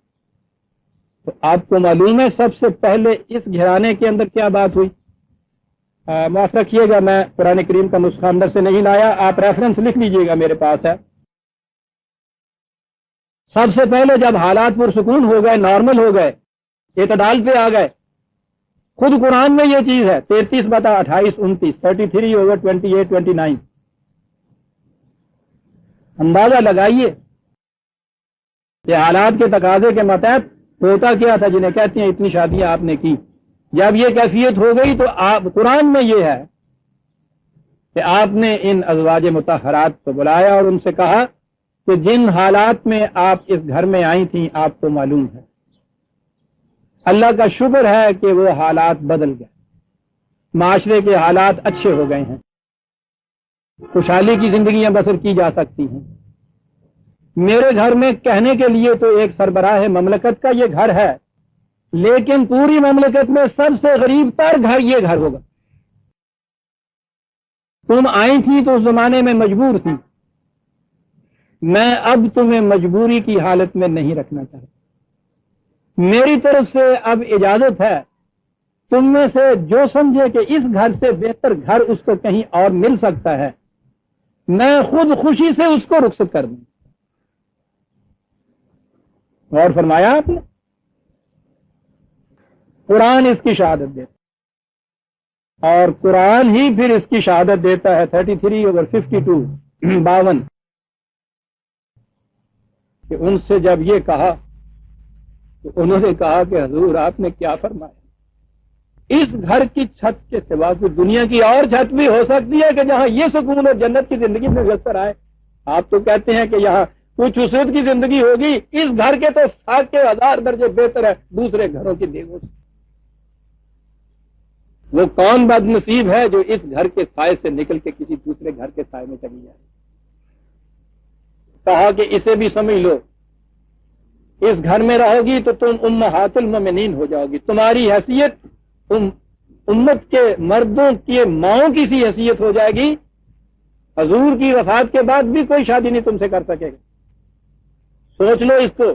تو آپ کو معلوم ہے سب سے پہلے اس گھرانے کے اندر کیا بات ہوئی؟ معاف رکھیے گا، میں قرآن کریم کا نسخہ اندر سے نہیں لایا، آپ ریفرنس لکھ لیجئے گا، میرے پاس ہے۔ سب سے پہلے جب حالات پرسکون ہو گئے، نارمل ہو گئے، اعتدال پہ آ گئے، خود قرآن میں یہ چیز ہے، 33/28-29، 33/28-29، اندازہ لگائیے کہ حالات کے تقاضے کے مطابق ہوتا کیا تھا، جنہیں کہتے ہیں اتنی شادیاں آپ نے کی۔ جب یہ کیفیت ہو گئی تو قرآن میں یہ ہے کہ آپ نے ان ازواج مطہرات کو بلایا اور ان سے کہا کہ جن حالات میں آپ اس گھر میں آئی تھیں آپ کو معلوم ہے، اللہ کا شکر ہے کہ وہ حالات بدل گئے، معاشرے کے حالات اچھے ہو گئے ہیں، خوشحالی کی زندگیاں بسر کی جا سکتی ہیں۔ میرے گھر میں کہنے کے لیے تو ایک سربراہ مملکت کا یہ گھر ہے، لیکن پوری مملکت میں سب سے غریب تر گھر یہ گھر ہوگا۔ تم آئی تھی تو اس زمانے میں مجبور تھی، میں اب تمہیں مجبوری کی حالت میں نہیں رکھنا چاہتا، میری طرف سے اب اجازت ہے، تم میں سے جو سمجھے کہ اس گھر سے بہتر گھر اس کو کہیں اور مل سکتا ہے، میں خود خوشی سے اس کو رخصت کر دوں۔ غور فرمایا آپ نے؟ قرآن اس کی شہادت دیتا، اور قرآن ہی پھر اس کی شہادت دیتا ہے 33/52 52 کہ ان سے جب یہ کہا تو انہوں نے کہا کہ حضور آپ نے کیا فرمایا، اس گھر کی چھت کے سوا کوئی دنیا کی اور چھت بھی ہو سکتی ہے کہ جہاں یہ سکون اور جنت کی زندگی میں میسر آئے؟ آپ تو کہتے ہیں کہ یہاں کچھ اسود کی زندگی ہوگی، اس گھر کے تو 1,000 درجے بہتر ہے دوسرے گھروں کی دیگوں سے۔ وہ کون بد نصیب ہے جو اس گھر کے سائے سے نکل کے کسی دوسرے گھر کے سائے میں چلی جائے؟ کہا کہ اسے بھی سمجھ لو، اس گھر میں رہو گی تو تم امہات المومنین ہو جاؤ گی، تمہاری حیثیت امت کے مردوں کی ماؤں کی سی حیثیت ہو جائے گی، حضور کی وفات کے بعد بھی کوئی شادی نہیں تم سے کر سکے گا، سوچ لو اس کو۔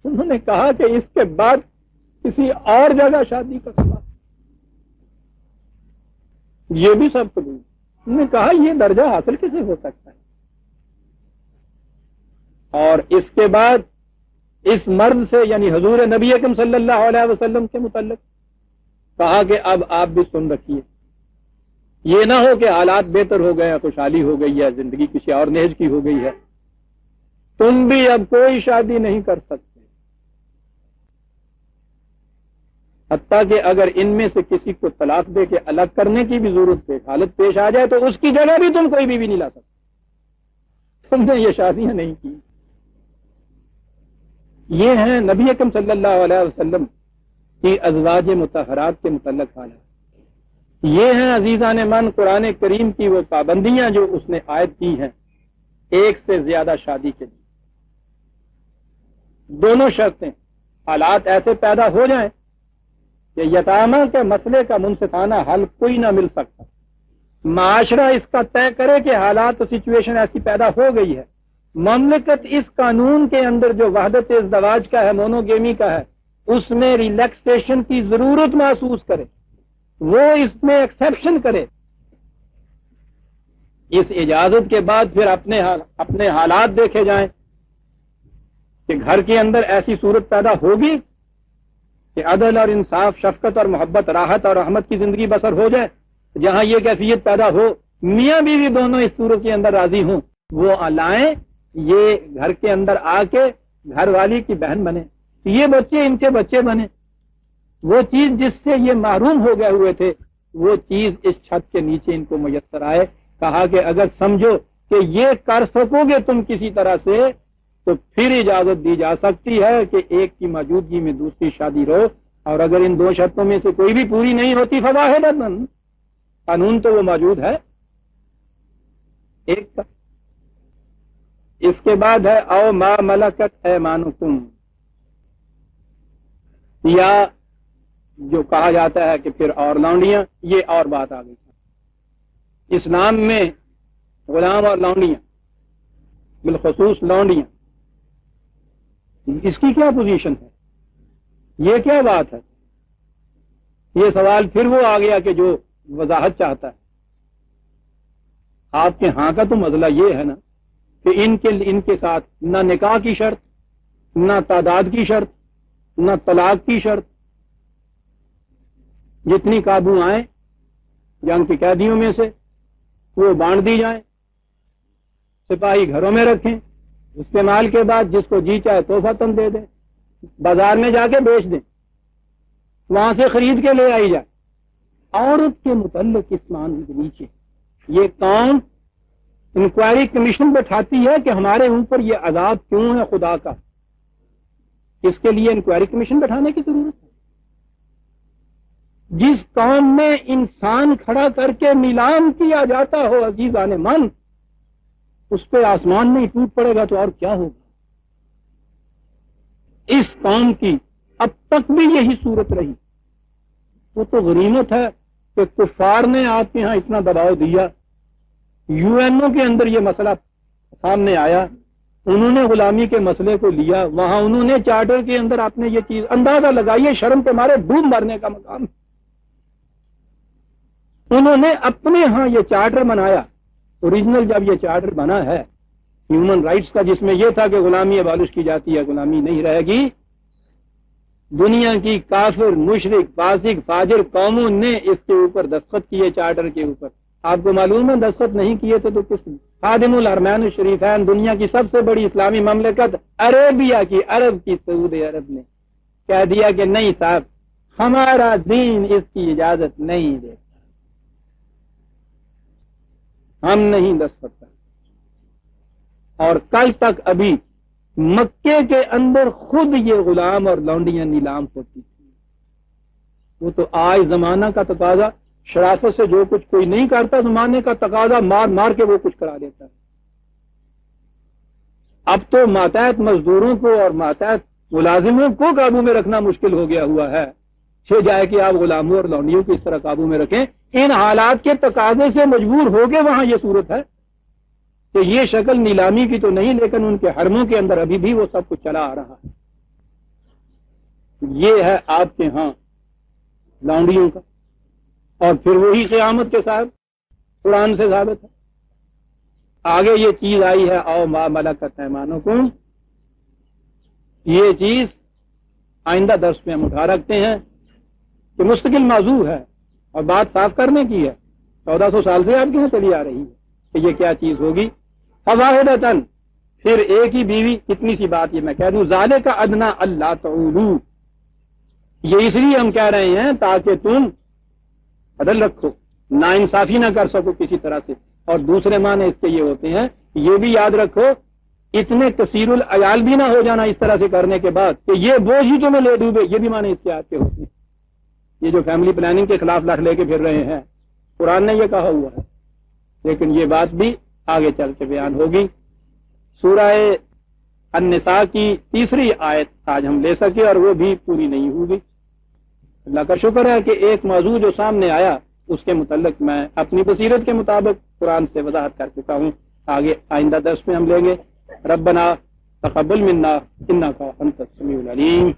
انہوں نے کہا کہ اس کے بعد کسی اور جگہ شادی کا سوال، یہ بھی سب قبول۔ انہوں نے کہا یہ درجہ حاصل کیسے ہو سکتا ہے؟ اور اس کے بعد اس مرد سے یعنی حضور نبی اکرم صلی اللہ علیہ وسلم کے متعلق کہا کہ اب آپ بھی سن رکھیے، یہ نہ ہو کہ حالات بہتر ہو گئے، خوشحالی ہو گئی ہے، زندگی کسی اور نہج کی ہو گئی ہے، تم بھی اب کوئی شادی نہیں کر سکتے، حتیٰ کہ اگر ان میں سے کسی کو طلاق دے کے الگ کرنے کی بھی ضرورت پہ حالت پیش آ جائے تو اس کی جگہ بھی تم کوئی بھی نہیں لا سکتے، تم نے یہ شادیاں نہیں کی۔ یہ ہیں نبی اکرم صلی اللہ علیہ وسلم کی ازواج مطہرات کے متعلق حالات۔ یہ ہیں عزیزان من قرآن کریم کی وہ پابندیاں جو اس نے عائد کی ہیں ایک سے زیادہ شادی کے لیے۔ دونوں شرطیں، حالات ایسے پیدا ہو جائیں کہ یتامہ کے مسئلے کا منصفانہ حل کوئی نہ مل سکتا، معاشرہ اس کا طے کرے کہ حالات و سچویشن ایسی پیدا ہو گئی ہے، مملکت اس قانون کے اندر جو وحدت ازدواج کا ہے، مونوگیمی کا ہے، اس میں ریلیکسیشن کی ضرورت محسوس کرے، وہ اس میں ایکسیپشن کرے، اس اجازت کے بعد پھر اپنے حالات دیکھے جائیں کہ گھر کے اندر ایسی صورت پیدا ہوگی کہ عدل اور انصاف، شفقت اور محبت، راحت اور رحمت کی زندگی بسر ہو جائے، جہاں یہ کیفیت پیدا ہو، میاں بیوی دونوں اس صورت کے اندر راضی ہوں، وہ لائیں، یہ گھر کے اندر آ کے گھر والی کی بہن بنے، یہ بچے ان کے بچے بنے، وہ چیز جس سے یہ محروم ہو گئے ہوئے تھے وہ چیز اس چھت کے نیچے ان کو میسر آئے۔ کہا کہ اگر سمجھو کہ یہ کر سکو گے تم کسی طرح سے تو پھر اجازت دی جا سکتی ہے کہ ایک کی موجودگی میں دوسری شادی رہو، اور اگر ان دو شرطوں میں سے کوئی بھی پوری نہیں ہوتی فواحدۃ، قانون تو وہ موجود ہے ایک کا۔ اس کے بعد ہے او ما ملکت ایمانکم، یا جو کہا جاتا ہے کہ پھر اور لونڈیاں، یہ اور بات آ گئی۔ اسلام میں غلام اور لونڈیاں، بالخصوص لونڈیاں، اس کی کیا پوزیشن ہے، یہ کیا بات ہے؟ یہ سوال پھر وہ آ گیا کہ جو وضاحت چاہتا ہے۔ آپ کے ہاں کا تو مسئلہ یہ ہے نا کہ ان کے ساتھ نہ نکاح کی شرط، نہ تعداد کی شرط، نہ طلاق کی شرط، جتنی قابو آئیں جنگ کی قیدیوں میں سے وہ بانٹ دی جائیں، سپاہی گھروں میں رکھیں، استعمال کے بعد جس کو جی چاہے تحفہ تن دے دیں، بازار میں جا کے بیچ دیں، وہاں سے خرید کے لے آئی جائے۔ عورت کے متعلق اس قانون کے نیچے یہ قوم انکوائری کمیشن بٹھاتی ہے کہ ہمارے اوپر یہ عذاب کیوں ہے خدا کا، اس کے لیے انکوائری کمیشن بٹھانے کی ضرورت ہے۔ جس قوم میں انسان کھڑا کر کے نیلام کیا جاتا ہو عزیزان من، اس پہ آسمان نہیں ٹوٹ پڑے گا تو اور کیا ہوگا؟ اس قوم کی اب تک بھی یہی صورت رہی، وہ تو غنیمت ہے کہ کفار نے آپ کے ہاں اتنا دباؤ دیا، یو این او کے اندر یہ مسئلہ سامنے آیا، انہوں نے غلامی کے مسئلے کو لیا، وہاں انہوں نے چارٹر کے اندر آپ نے یہ چیز اندازہ لگائیے، شرم کے مارے ڈوب مرنے کا مقام، انہوں نے اپنے ہاں یہ چارٹر بنایا۔ اوریجنل جب یہ چارٹر بنا ہے ہیومن رائٹس کا، جس میں یہ تھا کہ غلامی ابالش کی جاتی ہے، غلامی نہیں رہے گی، دنیا کی کافر مشرک فاسق فاجر قوموں نے اس کے اوپر دستخط کیے، چارٹر کے اوپر۔ آپ کو معلوم ہے دستخط نہیں کیے تھے تو کس خادم الحرمین الشریفین، دنیا کی سب سے بڑی اسلامی مملکت عربیہ کی، عرب کی سعودی عرب نے کہہ دیا کہ نہیں صاحب، ہمارا دین اس کی اجازت نہیں دیتا، ہم نہیں دستخط کرتے۔ اور کل تک ابھی مکے کے اندر خود یہ غلام اور لونڈیاں نیلام ہوتی تھی۔ وہ تو آج زمانہ کا تقاضا، شرافت سے جو کچھ کوئی نہیں کرتا، زمانے کا تقاضا مار مار کے وہ کچھ کرا دیتا ہے۔ اب تو ماتحت مزدوروں کو اور ماتحت ملازموں کو قابو میں رکھنا مشکل ہو گیا ہوا ہے، چھ جائے کہ آپ غلاموں اور لونڈیوں کو اس طرح قابو میں رکھیں۔ ان حالات کے تقاضے سے مجبور ہو کے وہاں یہ صورت ہے کہ یہ شکل نیلامی کی تو نہیں، لیکن ان کے حرموں کے اندر ابھی بھی وہ سب کچھ چلا آ رہا ہے۔ یہ ہے آپ کے ہاں لونڈیوں کا، اور پھر وہی قیامت کے صاحب قرآن سے ثابت ہے۔ آگے یہ چیز آئی ہے او ما ملکت ایمانکم، یہ چیز آئندہ درس میں ہم اٹھا رکھتے ہیں کہ مستقل موضوع ہے اور بات صاف کرنے کی ہے، 1400 سال سے آپ کے یہاں چلی آ رہی ہے کہ یہ کیا چیز ہوگی۔ فواحدتن، پھر ایک ہی بیوی، کتنی سی بات یہ میں کہہ دوں، ذالک ادنا اللہ تعولو، یہ اس لیے ہم کہہ رہے ہیں تاکہ تم عدل رکھو، نا انصافی نہ کر سکو کسی طرح سے۔ اور دوسرے معنی اس کے یہ ہوتے ہیں، یہ بھی یاد رکھو اتنے کثیر العیال بھی نہ ہو جانا اس طرح سے کرنے کے بعد کہ یہ بوجھ ہی تمہیں لے ڈوبے، یہ بھی معنی اس کے آتے ہوتے ہیں۔ یہ جو فیملی پلاننگ کے خلاف لڑ لے کے پھر رہے ہیں، قرآن نے یہ کہا ہوا ہے، لیکن یہ بات بھی آگے چل کے بیان ہوگی۔ سورہ النساء کی 3 آیت آج ہم لے سکے اور وہ بھی پوری نہیں ہوگی۔ اللہ کا شکر ہے کہ ایک موضوع جو سامنے آیا اس کے متعلق میں اپنی بصیرت کے مطابق قرآن سے وضاحت کر چکا ہوں۔ آگے آئندہ درس میں ہم لیں گے۔ ربنا تقبل منا انک انت السمیع العلیم۔